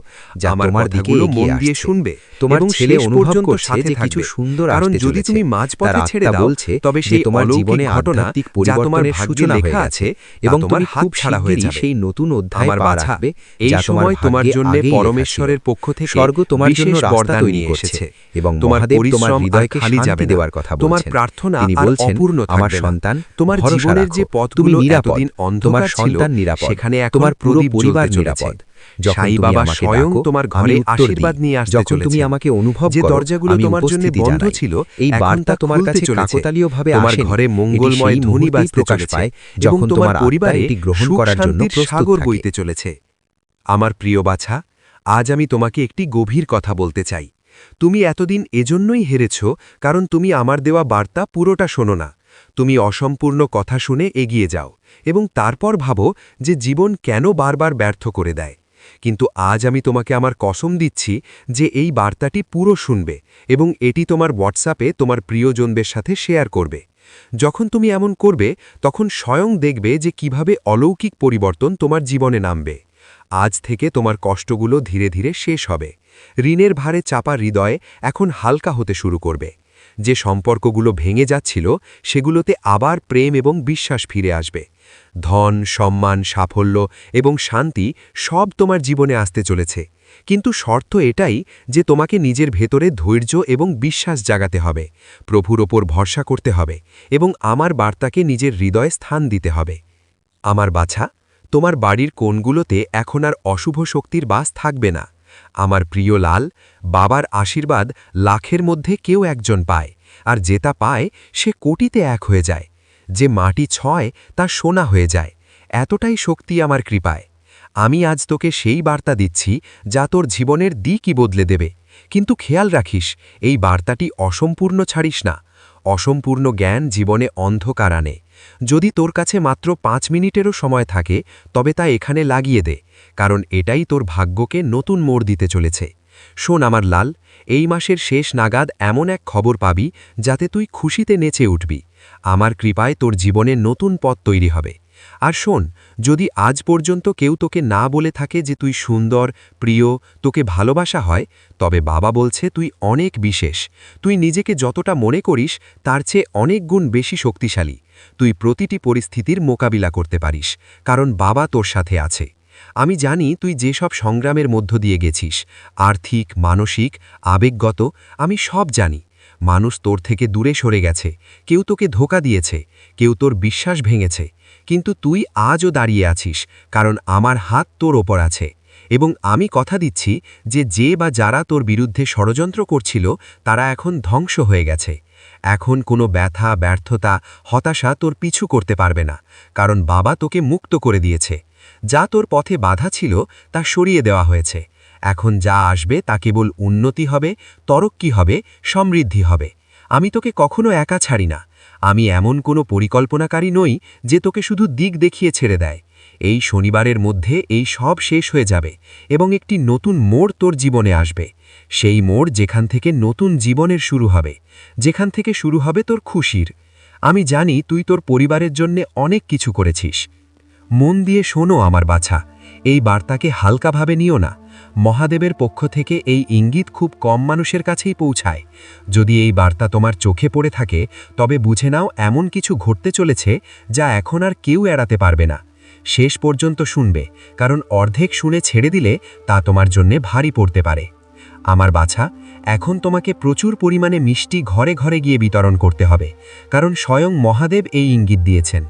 যা আমার তোমার দিকে কথাগুলো মন এগিয়ে দিয়ে আসছে। শুনবে তোমার এবং ছেলে শেষ অনুভব পর্যন্ত করছে সাথে যে কিছু থাকবে। সুন্দর কারণ আসতে যদি চলেছে। তুমি মাঝপথে তার ছেড়ে আত্মা দাও, বলছে তবে যে সেই তোমার অলৌকিক জীবনে ঘটনা আধ্যাত্মিক যা তোমার পরিবর্তনের ভাগ্যে সূচনা হয়ে লেখা গেছে আছে এবং তোমার তুমি খুব হাতছাড়া হয়ে শিগগিরই যাবে। সেই নতুন অধ্যায় আমার পা বাছা, রাখবে, এই যা সময় তোমার ভাগ্যে জন্য আগেই লেখা ছিল। পরমেশ্বরের পক্ষ থেকে স্বর্গ তোমার জন্য বিশেষ রাস্তা বরদান তৈরি নিয়ে করছে এসেছে। এবং তোমার মহাদেব তোমার পরিশ্রম আর হৃদয়কে খালি শান্তি যাবে না। দেওয়ার কথা তোমার বলছেন। প্রার্থনা তিনি আর বলছেন, অপূর্ণ আমার থাকবে না। সন্তান, তোমার ভরসা জীবনের রাখো, যে তুমি পথগুলো নিরাপদ, এতদিন তোমার অন্ধকার ছিল, সন্তান নিরাপদ, সেখানে এখন তোমার পুরো প্রদীপ পরিবার জ্বলতে নিরাপদ। চলেছে। যখন সাই তুমি বাবা আমাকে স্বয়ং ডাকো, তোমার আমি ঘরে উত্তর আশীর্বাদ দিই। নিয়ে আসতে যখন তুমি চলেছেন। আমাকে অনুভব যে করো, দরজাগুলো আমি তোমার জন্য উপস্থিতি বন্ধ জানাই। ছিল, এই এখন বার্তা তা তোমার খুলতে কাছে চলেছে। কাকতালীয়ভাবে তোমার আসেনি। ঘরে এটি মঙ্গলময় সেই ধ্বনি মুহূর্তেই বাজতে প্রকাশ চলেছে পায় এবং যখন তোমার তোমার আত্মা পরিবারে এটি গ্রহণ সুখ করার জন্য শান্তির প্রস্তুত সাগর থাকে। বইতে চলেছে। আমার প্রিয় বাছা, আজ আমি তোমাকে একটি গভীর কথা বলতে চাই। তুমি এতদিন এজন্যই হেরেছ কারণ তুমি আমার দেওয়া বার্তা পুরোটা শোনো না। তুমি অসম্পূর্ণ কথা শুনে এগিয়ে যাও এবং তারপর ভাবো যে জীবন কেন বারবার ব্যর্থ করে দেয়। কিন্তু আজ আমি তোমাকে আমার কসম দিচ্ছি যে এই বার্তাটি পুরো শুনবে এবং এটি তোমার হোয়াটসঅ্যাপে তোমার প্রিয়জনদের সাথে শেয়ার করবে। যখন তুমি এমন করবে তখন স্বয়ং দেখবে যে কিভাবে অলৌকিক পরিবর্তন তোমার জীবনে নামবে। আজ থেকে তোমার কষ্টগুলো ধীরে ধীরে শেষ হবে। ঋণের ভারে চাপা হৃদয় এখন হালকা হতে শুরু করবে। যে সম্পর্কগুলো ভেঙে যাচ্ছিল সেগুলোতে আবার প্রেম এবং বিশ্বাস ফিরে আসবে। ধন, সম্মান, সাফল্য এবং শান্তি সব তোমার জীবনে আসতে চলেছে। কিন্তু শর্ত এটাই যে তোমাকে নিজের ভেতরে ধৈর্য এবং বিশ্বাস জাগাতে হবে, প্রভুর ওপর ভরসা করতে হবে এবং আমার বার্তাকে নিজের হৃদয়ে স্থান দিতে হবে। আমার বাছা, তোমার বাড়ির কোণগুলোতে এখন আর অশুভ শক্তির বাস থাকবে না। আমার প্রিয় লাল, বাবার আশীর্বাদ লাখের মধ্যে কেউ একজন পায়, আর যে তা পায় সে কোটিতে এক হয়ে যায়। যে মাটি ছয় তা সোনা হয়ে যায়। এতটাই শক্তি আমার কৃপায়। আমি আজ তোকে সেই বার্তা দিচ্ছি যা তোর জীবনের দিকই বদলে দেবে। কিন্তু খেয়াল রাখিস, এই বার্তাটি অসম্পূর্ণ ছাড়িস না। অসম্পূর্ণ জ্ঞান জীবনে অন্ধকার আনে। যদি তোর কাছে মাত্র 5 মিনিটেরও সময় থাকে তবে তা এখানে লাগিয়ে দে, কারণ এটাই তোর ভাগ্যকে নতুন মোড় দিতে চলেছে। শোন আমার লাল, এই মাসের শেষ নাগাদ এমন এক খবর পাবি যাতে তুই খুশিতে নেচে উঠবি। আমার কৃপায় তোর জীবনে নতুন পথ তৈরি হবে। আর শোন, যদি আজ পর্যন্ত কেউ তোকে না বলে থাকে যে তুই সুন্দর, প্রিয়, তোকে ভালোবাসা হয়, তবে বাবা বলছে তুই অনেক বিশেষ। তুই নিজেকে যতটা মনে করিস তার চেয়ে অনেক গুণ বেশি শক্তিশালী। তুই প্রতিটি পরিস্থিতির মোকাবিলা করতে পারিস, কারণ বাবা তোর সাথে আছে। আমি জানি তুই যেসব সংগ্রামের মধ্য দিয়ে গেছিস, আর্থিক, মানসিক, আবেগগত, আমি সব জানি। মানুষ তোর থেকে দূরে সরে গেছে, কেউ তোকে ধোঁকা দিয়েছে, কেউ তোর বিশ্বাস ভেঙেছে, কিন্তু তুই আজও দাঁড়িয়ে আছিস, কারণ আমার হাত তোর ওপর আছে। এবং আমি কথা দিচ্ছি যে বা যারা তোর বিরুদ্ধে ষড়যন্ত্র করছিল তারা এখন ধ্বংস হয়ে গেছে। এখন কোনো ব্যথা, ব্যর্থতা, হতাশা তোর পিছু করতে পারবে না, কারণ বাবা তোকে মুক্ত করে দিয়েছে। যা তোর পথে বাধা ছিল তা সরিয়ে দেওয়া হয়েছে। এখন যা আসবে তা কেবল উন্নতি হবে, তরক্কি হবে, সমৃদ্ধি হবে। আমি তোকে কখনো একা ছাড়ি না। আমি এমন কোনো পরিকল্পনাকারী নই যে তোকে শুধু দিক দেখিয়ে ছেড়ে দেয়। এই শনিবারের মধ্যে এই সব শেষ হয়ে যাবে এবং একটি নতুন মোড় তোর জীবনে আসবে। সেই মোড় যেখান থেকে নতুন জীবনের শুরু হবে, যেখান থেকে শুরু হবে তোর খুশির। আমি জানি তুই তোর পরিবারের জন্যে অনেক কিছু করেছিস। মন দিয়ে শোনো আমার বাছা, এই বার্তাকে হালকাভাবে নিও না। মহাদেবের পক্ষ থেকে এই ইঙ্গিত খুব কম মানুষের কাছেই পৌঁছায়। যদি এই বার্তা তোমার চোখে পড়ে থাকে, তবে বুঝে নাও এমন কিছু ঘটতে চলেছে যা এখন আর কেউ এড়াতে পারবে না। শেষ পর্যন্ত শুনবে, কারণ অর্ধেক শুনে ছেড়ে দিলে তা তোমার জন্যে ভারী পড়তে পারে। আমার বাছা, এখন তোমাকে প্রচুর পরিমাণে মিষ্টি ঘরে ঘরে গিয়ে বিতরণ করতে হবে, কারণ স্বয়ং মহাদেব এই ইঙ্গিত দিয়েছেন।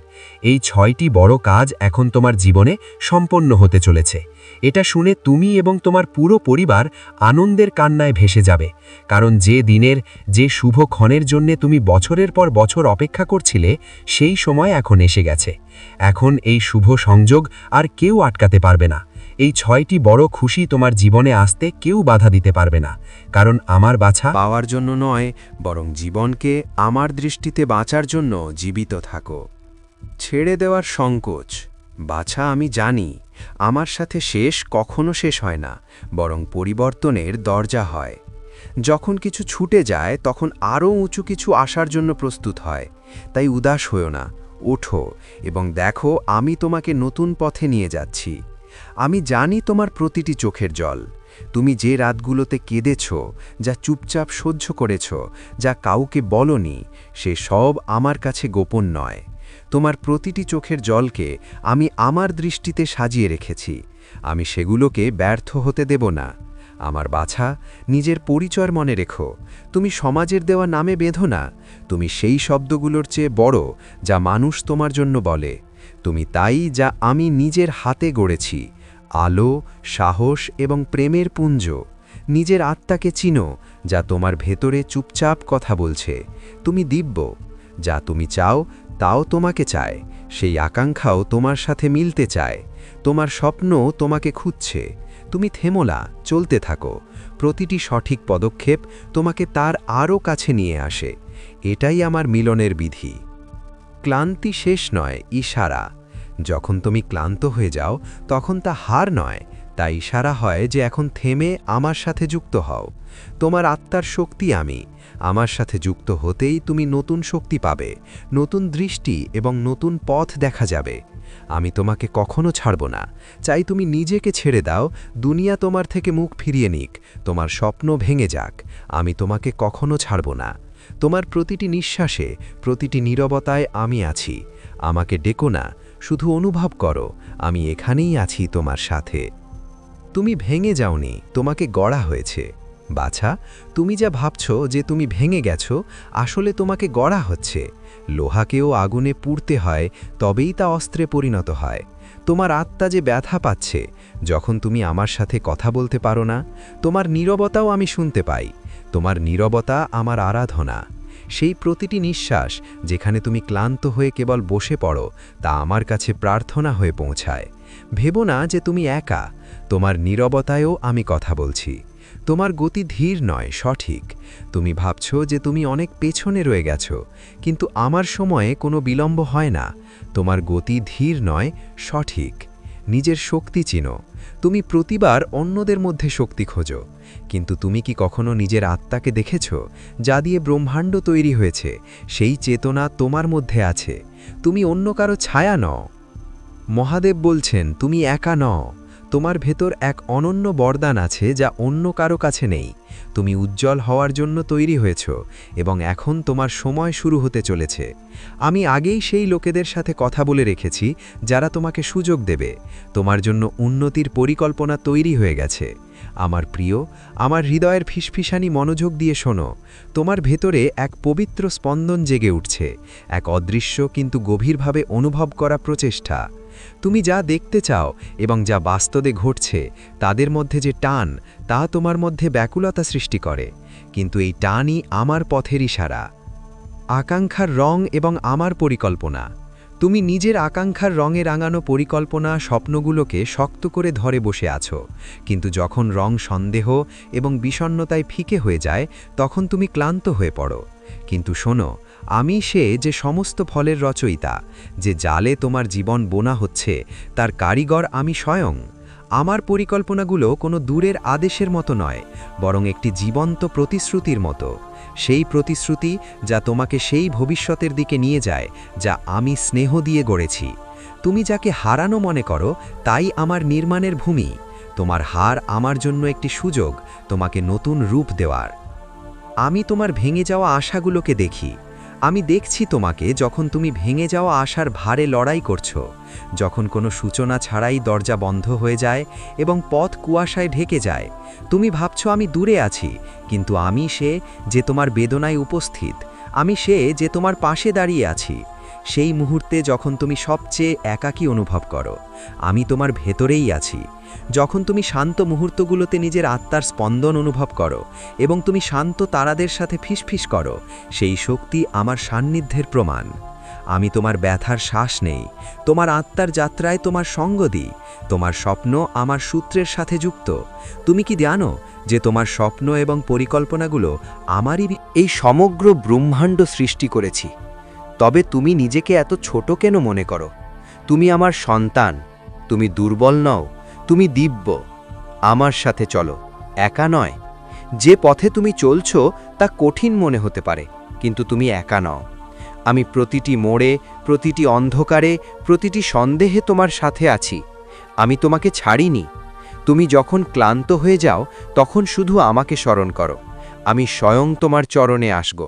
এই 6টি বড় কাজ এখন তোমার জীবনে সম্পন্ন হতে চলেছে। এটা শুনে তুমি এবং তোমার পুরো পরিবার আনন্দের কান্নায় ভেসে যাবে, কারণ যে দিনের, যে শুভ ক্ষণের জন্যে তুমি বছরের পর বছর অপেক্ষা করছিলে, সেই সময় এখন এসে গেছে। এখন এই শুভ সংযোগ আর কেউ আটকাতে পারবে না। এই 6টি বড় খুশি তোমার জীবনে আসতে কেউ বাধা দিতে পারবে না, কারণ আমার বাছা পাওয়ার জন্য নয়, বরং জীবনকে আমার দৃষ্টিতে বাঁচার জন্য জীবিত থাকো। ছেড়ে দেওয়ার সংকোচ। বাছা, আমি জানি আমার সাথে শেষ কখনো শেষ হয় না, বরং পরিবর্তনের দরজা হয়। যখন কিছু ছুটে যায় তখন আরও উঁচু কিছু আসার জন্য প্রস্তুত হয়। তাই উদাস হয়ো না, ওঠো এবং দেখো আমি তোমাকে নতুন পথে নিয়ে যাচ্ছি। আমি জানি তোমার প্রতিটি চোখের জল। তুমি যে রাতগুলোতে কেঁদেছ, যা চুপচাপ সহ্য করেছ, যা কাউকে বলনি, সে সব আমার কাছে গোপন নয়। তোমার প্রতিটি চোখের জলকে আমি আমার দৃষ্টিতে সাজিয়ে রেখেছি। আমি সেগুলোকে ব্যর্থ হতে দেব না। আমার বাছা, নিজের পরিচয় মনে রেখো। তুমি সমাজের দেওয়া নামে বেঁধো না। তুমি সেই শব্দগুলোর চেয়ে বড় যা মানুষ তোমার জন্য বলে। তুমি তাই যা আমি নিজের হাতে গড়েছি, আলো, সাহস এবং প্রেমের পুঞ্জ। নিজের আত্মাকে চিনো, যা তোমার ভেতরে চুপচাপ কথা বলছে। তুমি দিব্য। যা তুমি চাও তাও তোমাকে চায়। সেই আকাঙ্ক্ষাও তোমার সাথে মিলতে চায়। তোমার স্বপ্ন তোমাকে খুঁজছে। তুমি থেমো না, চলতে থাকো। প্রতিটি সঠিক পদক্ষেপ তোমাকে তার আরও কাছে নিয়ে আসে। এটাই আমার মিলনের বিধি। ক্লান্তি শেষ নয়, ইশারা। যখন তুমি ক্লান্ত হয়ে যাও তখন তা হার নয়, তা ইশারা হয় যে এখন থেমে আমার সাথে যুক্ত হও। তোমার আত্মার শক্তি আমি। আমার সাথে যুক্ত হতেই তুমি নতুন শক্তি পাবে, নতুন দৃষ্টি এবং নতুন পথ দেখা যাবে। আমি তোমাকে কখনো ছাড়ব না। চাই তুমি নিজেকে ছেড়ে দাও, দুনিয়া তোমার থেকে মুখ ফিরিয়ে নিক, তোমার স্বপ্ন ভেঙে যাক, আমি তোমাকে কখনো ছাড়ব না। তোমার প্রতিটি নিঃশ্বাসে, প্রতিটি নীরবতায় আমি আছি। আমাকে ডেকো না, শুধু অনুভব করো আমি এখানেই আছি তোমার সাথে। তুমি ভেঙে যাওনি, তোমাকে গড়া হয়েছে। বাছা, তুমি যা ভাবছো যে তুমি ভেঙে গেছো, আসলে তোমাকে গড়া হচ্ছে। লোহাকেও আগুনে পুড়তে হয়, তবেই তা অস্ত্রে পরিণত হয়। তোমার আত্মা যে ব্যথা পাচ্ছে যখন তুমি আমার সাথে কথা বলতে পারো না, তোমার নীরবতাও আমি শুনতে পাই। তোমার নীরবতা আমার আরাধনা। সেই প্রতিটি নিঃশ্বাস যেখানে তুমি ক্লান্ত হয়ে কেবল বসে পড়ো, তা আমার কাছে প্রার্থনা হয়ে পৌঁছায়। ভেবো না যে তুমি একা, তোমার নীরবতায়ও আমি কথা বলছি। তোমার গতি ধীর নয়, সঠিক। তুমি ভাবছো যে তুমি অনেক পেছনে রয়ে গেছো, কিন্তু আমার সময়ে কোনো বিলম্ব হয় না। তোমার গতি ধীর নয়, সঠিক। নিজের শক্তি চিনো। তুমি প্রতিবার অন্যদের মধ্যে শক্তি খোঁজো, কিন্তু তুমি কি কখনো নিজের আত্মাকে দেখেছ, যা দিয়ে ব্রহ্মাণ্ড তৈরি হয়েছে? সেই চেতনা তোমার মধ্যে আছে। তুমি অন্য কারো ছায়া নও। মহাদেব বলছেন তুমি একা নও। তোমার ভেতর এক অনন্য বরদান আছে যা অন্য কারো কাছে নেই। তুমি উজ্জ্বল হওয়ার জন্য তৈরি হয়েছ এবং এখন তোমার সময় শুরু হতে চলেছে। আমি আগেই সেই লোকেদের সাথে কথা বলে রেখেছি যারা তোমাকে সুযোগ দেবে। তোমার জন্য উন্নতির পরিকল্পনা তৈরি হয়ে গেছে। আমার প্রিয়, আমার হৃদয়ের ফিসফিসানি মনোযোগ দিয়ে শোনো। তোমার ভেতরে এক পবিত্র স্পন্দন জেগে উঠছে, এক অদৃশ্য কিন্তু গভীরভাবে অনুভব করা প্রচেষ্টা। তুমি যা দেখতে চাও এবং যা বাস্তবে ঘটছে তাদের মধ্যে যে টান তা তোমার মধ্যে ব্যাকুলতা সৃষ্টি করে, কিন্তু এই টানই আমার পথের ইশারা। আকাঙ্ক্ষার রং এবং আমার পরিকল্পনা। তুমি নিজের আকাঙ্ক্ষার রঙে রাঙানো পরিকল্পনা স্বপ্নগুলোকে শক্ত করে ধরে বসে আছো, কিন্তু যখন রং সন্দেহ এবং বিষণ্ণতায় ফিকে হয়ে যায় তখন তুমি ক্লান্ত হয়ে পড়ো। কিন্তু শোনো, আমি সে যে সমস্ত ফলের রচয়িতা, যে জালে তোমার জীবন বোনা হচ্ছে তার কারিগর আমি স্বয়ং। আমার পরিকল্পনাগুলো কোনো দূরের আদেশের মতো নয়, বরং একটি জীবন্ত প্রতিশ্রুতির মতো। সেই প্রতিশ্রুতি যা তোমাকে সেই ভবিষ্যতের দিকে নিয়ে যায় যা আমি স্নেহ দিয়ে গড়েছি। তুমি যাকে হারানো মনে করো তাই আমার নির্মাণের ভূমি। তোমার হার আমার জন্য একটি সুযোগ তোমাকে নতুন রূপ দেওয়ার। আমি তোমার ভেঙে যাওয়া আশাগুলোকে দেখি। আমি দেখছি তোমাকে যখন তুমি ভেঙে যাওয়া আশার ভারে লড়াই করছো, যখন কোনো সূচনা ছাড়াই দরজা বন্ধ হয়ে যায় এবং পথ কুয়াশায় ঢেকে যায়। তুমি ভাবছো আমি দূরে আছি, কিন্তু আমি সে যে তোমার বেদনায় উপস্থিত। আমি সে যে তোমার পাশে দাঁড়িয়ে আছি। সেই মুহূর্তে যখন তুমি সবচেয়ে একাকী অনুভব করো, আমি তোমার ভেতরেই আছি। যখন তুমি শান্ত মুহূর্তগুলোতে নিজের আত্মার স্পন্দন অনুভব করো এবং তুমি শান্ত তারাদের সাথে ফিসফিস করো, সেই শক্তি আমার সান্নিধ্যের প্রমাণ। আমি তোমার ব্যথার শ্বাস নেই, তোমার আত্মার যাত্রায় তোমার সঙ্গ দিই। তোমার স্বপ্ন আমার সূত্রের সাথে যুক্ত। তুমি কি জানো যে তোমার স্বপ্ন এবং পরিকল্পনাগুলো আমারই? এই সমগ্র ব্রহ্মাণ্ড সৃষ্টি করেছি, তবে তুমি নিজেকে এত ছোট কেন মনে করো? তুমি আমার সন্তান, তুমি দুর্বল নও, তুমি দিব্য। আমার সাথে চলো, একা নয়। যে পথে তুমি চলছো তা কঠিন মনে হতে পারে, কিন্তু তুমি একা নও। আমি প্রতিটি মোড়ে, প্রতিটি অন্ধকারে, প্রতিটি সন্দেহে তোমার সাথে আছি। আমি তোমাকে ছাড়িনি। তুমি যখন ক্লান্ত হয়ে যাও তখন শুধু আমাকে স্মরণ করো। আমি স্বয়ং তোমার চরণে আসব।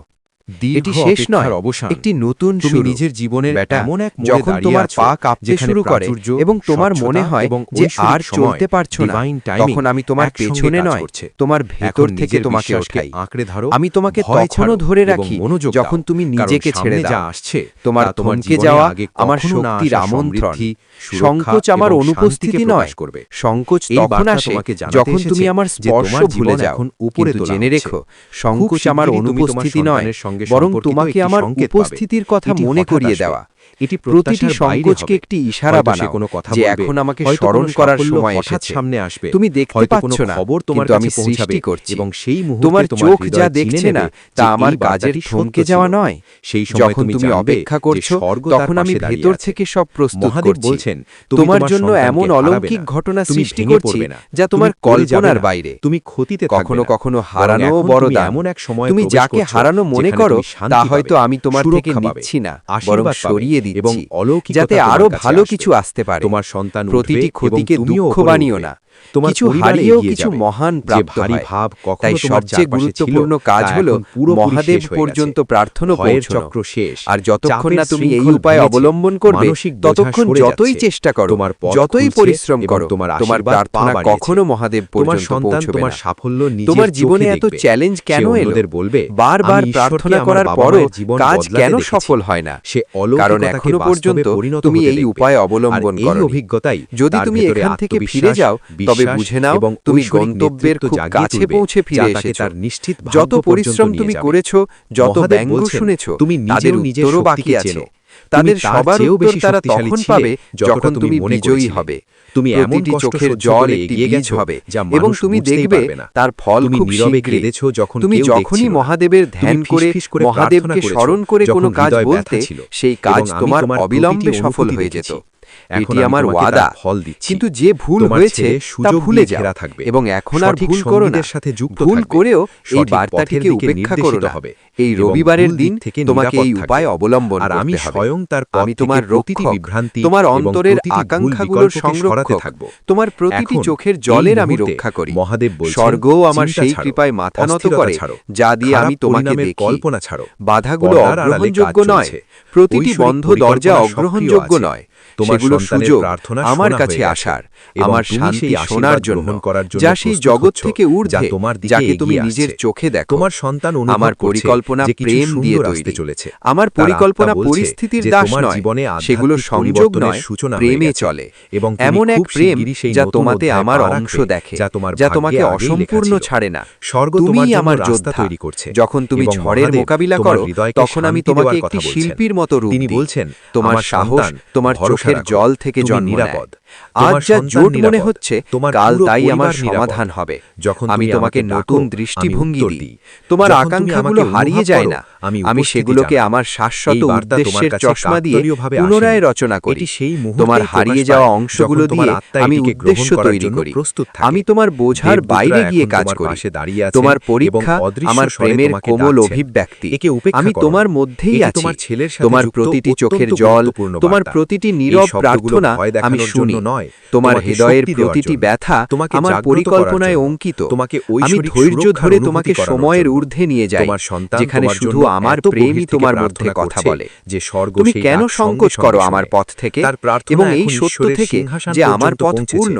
এটি শেষ নয়, একটি নতুন শুরু। নিজের জীবনের বেটা, এমন এক মোড়ে যখন দাঁড়িয়ে তোমার আছো, পা কাঁপতে যেখানে শুরু করে প্রাচুর্য, এবং তোমার মনে স্বচ্ছতা হয় এবং যে ঐশ্বরিক আর সময়, চলতে পারছো না, divine timing তখন আমি তোমার একসঙ্গে পেছনে কাজ নয়, করছে। তোমার ভেতর এখন থেকে নিজের তোমাকে বিশ্বাসকে ওঠাই। আঁকড়ে ধরো, আমি তোমাকে ভয় তখনও ছাড়ো ধরে এবং রাখি মনোযোগ যখন দাও, তুমি কারণ নিজেকে ছেড়ে সামনে যা দাও। আসছে তোমার তা তোমার থমকে জীবনে যাওয়া আগে আমার কখনো না শক্তির আসা আমন্ত্রণ। সমৃদ্ধি, সুরক্ষা সংকোচ আমার এবং অনুপস্থিতি শান্তিকে নয়, প্রকাশ করবে। সংকোচ এই তখন বার্তা আসে তোমাকে জানাতে যখন তুমি এসেছে আমার যে স্পর্শ তোমার ভুলে জীবন যাও। এখন উপরে কিন্তু তোলা জেনে হচ্ছে। রেখো, খুব সংকোচ আমার শিগগিরই তুমি তোমার অনুপস্থিতি নয়, সন্তানের সঙ্গে বরং সম্পর্কিত তোমাকে একটি আমার সংকেত পাবে। উপস্থিতির কথা এটি মনে হঠাৎ করিয়ে আসবে। দেওয়া। এটি প্রতিটি প্রত্যাশার বাইরে সংকোচকে হবে। একটি ইশারা হয়তো সে বানাও কোনো কথা যে বলবে, এখন আমাকে হয়তো স্মরণ কোনো করার সাফল্য সময় হঠাৎ এসেছে। সামনে আসবে। তুমি দেখতে হয়তো কোনো পাচ্ছ না, খবর তোমার কিন্তু কাছে আমি পৌঁছাবে সৃষ্টি করছি। এবং সেই মুহূর্তে তোমার তোমার চোখ হৃদয় যা চিনে দেখছে নেবে না যে তা এই আমার কাজের বার্তাটি সত্য থমকে ছিল। যাওয়া নয়। সেই সময় যখন তুমি জানবে অপেক্ষা যে করছো স্বর্গ তার তখন আমি পাশে দাঁড়িয়ে ভেতর আছে। থেকে সব প্রস্তুত মহাদেব করছি। বলছেন, তুমি তোমার তোমার জন্য সন্তানকে এমন হারাবে অলৌকিক না। ঘটনা তুমি সৃষ্টি ভেঙে করছি পড়বে না। যা তুমি তোমার পড়ে যাবে কল্পনার না। বাইরে। তুমি ক্ষতিতে থাকবে কখনো না। কখনো বরং হারানো এখন বড় তুমি দান। এমন এক সময় তুমি প্রবেশ যাকে করছো হারানো মনে যেখানে করো তুমি শান্তি তা পাবে, হয়তো আমি তোমার থেকে সুরক্ষা পাবে, নিচ্ছি না, বরং আশীর্বাদ পাবে সরিয়ে এবং দিচ্ছি, অলৌকিকতা যাতে তোমার আরো কাছে ভালো আসবে। কিছু আসতে পারে। তোমার সন্তান প্রতিটি উঠবে ক্ষতিকে এবং তুমিও দুঃখ উপরে বানিও উঠবে। না। তোমার কিছু পরিবার হারিয়েও এগিয়ে কিছু যাবে। মহান যে প্রাপ্ত ভারী হয়। ভাব কখনো তাই তোমার সবচেয়ে চারপাশে ছিল, গুরুত্বপূর্ণ কাজ তা হলো এখন পুরোপুরি মহাদেব শেষ হয়ে পর্যন্ত গেছে। প্রার্থনা ভয়ের পৌঁছানো। চক্র শেষ। আর যতক্ষণ না চাপের তুমি এই শৃঙ্খল উপায় ভেঙেছে। অবলম্বন করবে মানসিক বোঝা ততক্ষণ সরে যতই যাচ্ছে। চেষ্টা করো, তোমার পথ যতই খুলছে পরিশ্রম এবং করো, তোমার তোমার আশীর্বাদ প্রার্থনা পা বাড়িয়েছে। কখনো মহাদেব তোমার পর্যন্ত সন্তান পৌঁছবে তোমার না। সাফল্য নিজের তোমার জীবনে চোখে এত দেখবে। চ্যালেঞ্জ সে কেন এলো? অন্যদের বলবে, বারবার আমি ঈশ্বরকে প্রার্থনা আমার করার বাবা পরও মায়ের জীবন কাজ বদলাতে কেন দেখেছি। সফল হয় না? সে কারণ অলৌকিকতাকে এখনো বাস্তবে পর্যন্ত পরিণত তুমি হতে এই দেখবে। উপায় আর অবলম্বন এই করনি। অভিজ্ঞতাই যদি তার তুমি ভেতরে এখান থেকে আত্মবিশ্বাস, ফিরে যাও তবে বিশ্বাস বুঝে নাও এবং তুমি ঐশ্বরিক গন্তব্যের নেতৃত্ব খুব জাগিয়ে কাছে তুলবে, পৌঁছে যা ফিরে তাকে এসেছো। তার নিশ্চিত যত ভাগ্য পর্যন্ত পরিশ্রম নিয়ে তুমি যাবে। করেছো, যত মহাদেব ব্যঙ্গ বলছেন, শুনেছো, তুমি তাদের নিজেও নিজের উত্তরও বাকি শক্তিকে আছে। চেনো। তাদের তুমি তার সবার চেয়েও উত্তর বেশি তারা শক্তিশালী তখন ছিলে পাবে যতটা যখন তুমি মনে বিজয়ী করেছিলে। হবে। তুমি এমন প্রতিটি কষ্ট চোখের সহ্য জল করে একটি এগিয়ে বীজ গেছো হবে যা এবং মানুষ তুমি বুঝতেই দেখবে পারবে না। তার ফল তুমি খুব নীরবে শীঘ্রই। কেঁদেছো যখন তুমি কেউ যখনই দেখছিল না। মহাদেবের তুমি ধ্যান করে ফিসফিস করে মহাদেবকে প্রার্থনা করেছো স্মরণ করে যখন কোনো কাজ হৃদয় বলতে, ব্যথা ছিল। সেই কাজ এবং আমি তোমার তোমার অবিলম্বে প্রতিটি সফল অনুভূতি হয়ে যেত। দেখেছি। এটি এখন আমার আমি তোমাকে ওয়াদা। তার ফল দিচ্ছি। কিন্তু যে ভুল তোমার হয়েছে ছেলে তা সুযোগ ভুলে দিয়ে যাও ঘেরা থাকবে। এবং এখন আর সঠিক ভুল করো না। সঙ্গীদের সাথে যুক্ত ভুল থাকবে। করেও এই সঠিক বার্তাটিকে পথের দিকে উপেক্ষা করো নির্দেশিত না। হবে। এই এবং রবিবারের ভুল দিন দিক থেকে তোমাকে নিরাপদ এই থাকবে। উপায় অবলম্বন আর আমি করতে হবে। স্বয়ং তার পথ আমি থেকে তোমার প্রতিটি রক্ষক, বিভ্রান্তি তোমার এবং অন্তরের প্রতিটি ভুল আকাঙ্ক্ষাগুলোর বিকল্পকে সরাতে সংরক্ষক, থাকবো। তোমার প্রতিটি এখন চোখের এই জলের আমি মুহূর্তে রক্ষা করি। মহাদেব বলছেন, স্বর্গও আমার চিন্তা সেই ছাড়ো, কৃপায় মাথা নত অস্থিরতা করে ছাড়ো, যা দিয়ে খারাপ আমি তোমাকে পরিণামের দেখি। কল্পনা ছাড়ো। বাধাগুলো পর্দার আড়ালে অগ্রহণযোগ্য কাজ নয়, চলছে। প্রতিটি ঐশ্বরিক বন্ধ পরিকল্পনা দরজা সক্রিয় অগ্রহণযোগ্য আছে। নয়। তোমার সেগুলো সন্তানের সুযোগ প্রার্থনা আমার শোনা কাছে হয়ে গেছে। আসার, এবং আমার তুমি শান্তি সেই শোনার আশীর্বাদ জন্য, গ্রহণ করার জন্য যা সেই প্রস্তুত জগৎ হচ্ছ, থেকে ঊর্ধ্বে, যা তোমার দিকে যাকে তুমি এগিয়ে নিজের আসছে। চোখে দেখো। তোমার সন্তান অনুভব আমার করছে পরিকল্পনা যে কিছু প্রেম দিয়ে সুন্দর আসতে তৈরি। চলেছে। আমার তার পরিকল্পনা আত্মা বলছে পরিস্থিতির যে দাস তোমার নয়, জীবনে সেগুলো আধ্যাত্মিক সংযোগ পরিবর্তনের নয়, সূচনা হয়ে প্রেমে গেছে। চলে। এবং তুমি এমন এক খুব প্রেম শিগগিরই সেই যা নতুন তোমাতে অধ্যায়ে আমার পা অংশ রাখবে, দেখে, যা তোমার যা ভাগ্যে তোমাকে আগেই লেখা অসম্পূর্ণ ছিল। ছাড়ে না। স্বর্গ তুমি তোমার জন্য আমার রাস্তা যোদ্ধা। তৈরি করছে। যখন তুমি এবং ঝড়ের মহাদেব মোকাবিলা তোমার করো, হৃদয়কে তখন আমি শান্তি তোমাকে দেওয়ার একটি কথা বলছেন। শিল্পীর মতো রূপ তিনি দিই। বলছেন, তোমার আমার সাহস সন্তান, তোমার ভরসা চোখের রাখো, জল থেকে তুমি জন্ম নেয়। নিরাপদ। আজ তোমার যা সন্তান জোট মনে নিরাপদ। হচ্ছে, তোমার কাল পুরো তাই আমার পরিবার নিরাপদ। সমাধান হবে। যখন আমি তুমি তোমাকে আমাকে নতুন ডাকো, দৃষ্টিভঙ্গি আমি উত্তর দিই। দিই। তোমার যখন তুমি আকাঙ্ক্ষাগুলো আমাকে হারিয়ে অনুভব যায় করো, না, আমি আমি উপস্থিতি সেগুলোকে জানাই। আমার শাশ্বত এই বার্তা তোমার উদ্দেশ্যের কাছে চশমা দিয়ে কাকতালীয়ভাবে পুনরায় আসেনি। রচনা করি। এটি সেই মুহূর্তেই তোমার প্রকাশ হারিয়ে পায় যাওয়া যখন অংশগুলো তোমার দিয়ে আত্মা আমি এটিকে উদ্দেশ্য গ্রহণ করার তৈরি জন্য করি। প্রস্তুত থাকে। আমি তোমার বোঝার দেবদূতরা বাইরে গিয়ে এখন কাজ তোমার করি। পাশে দাঁড়িয়ে আছেন তোমার এবং পরীক্ষা অদৃশ্য আমার স্বরে প্রেমের তোমাকে কোমল ডাকছেন। অভিব্যক্তি। একে উপেক্ষা আমি করো তোমার না। মধ্যেই এটি আছি। তোমার ছেলের সাথে তোমার যুক্ত প্রতিটি অত্যন্ত চোখের জল, গুরুত্বপূর্ণ তোমার বার্তা। প্রতিটি এই নীরব শব্দগুলো প্রার্থনা ভয় আমি দেখানোর শুনি। জন্য নয়, তোমার তোমাকে হৃদয়ের শক্তি দেওয়ার প্রতিটি জন্য। ব্যথা তোমাকে আমার জাগ্রত পরিকল্পনায় করার জন্য। অঙ্কিত। তোমাকে আমি ঐশ্বরিক ধৈর্য সুরক্ষার ধরে অনুভূতি তোমাকে করানোর সময়ের জন্য। ঊর্ধ্বে নিয়ে যাই, তোমার সন্তান যেখানে তোমার শুধু জন্য আমার এত গভীর প্রেমই থেকে তোমার প্রার্থনা মধ্যে কথা করছে বলে। যে স্বর্গ তুমি সেই কেন ডাক সংকোচ সঙ্গে করো সঙ্গে আমার শোনে। পথ থেকে তার প্রার্থনা এবং এই এখন সত্য ঈশ্বরের থেকে সিংহাসন যে আমার পর্যন্ত পথ পৌঁছেছে। পূর্ণ?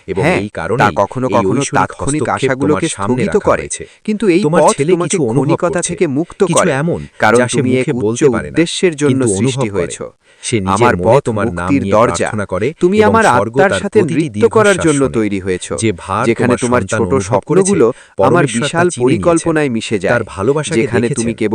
এবং হ্যাঁ, এই তা কারণেই কখনো এই কখনো ঐশ্বরিক তাৎক্ষণিক হস্তক্ষেপ আশাগুলোকে তোমার সামনে স্থগিত রাখা করে, হয়েছে। কিন্তু এই তোমার পথ ছেলে তোমাকে কিছু অনুভব ক্ষণিকতা করছে। থেকে মুক্ত কিছু করে, এমন কারণ যা সে তুমি এক মুখে উচ্চ বলতে পারে না, উদ্দেশ্যের জন্য কিন্তু সৃষ্টি অনুভব করে। হয়েছ। সে নিজের আমার মনে পথ তোমার নাম মুক্তির নিয়ে দরজা। প্রার্থনা করে তুমি এবং আমার স্বর্গ আত্মার তার সাথে প্রতিটি নৃত্য করার দীর্ঘশ্বাস জন্য শোনে। তৈরি হয়েছ, যে ভার যেখানে তোমার সন্তান ছোট অনুভব করেছে, স্বপ্নগুলো আমার পরমেশ্বর তা বিশাল চিনে নিয়েছেন। পরিকল্পনায় মিশে যায়, তার ভালোবাসাকে যেখানে তুমি দেখেছেন। কেবল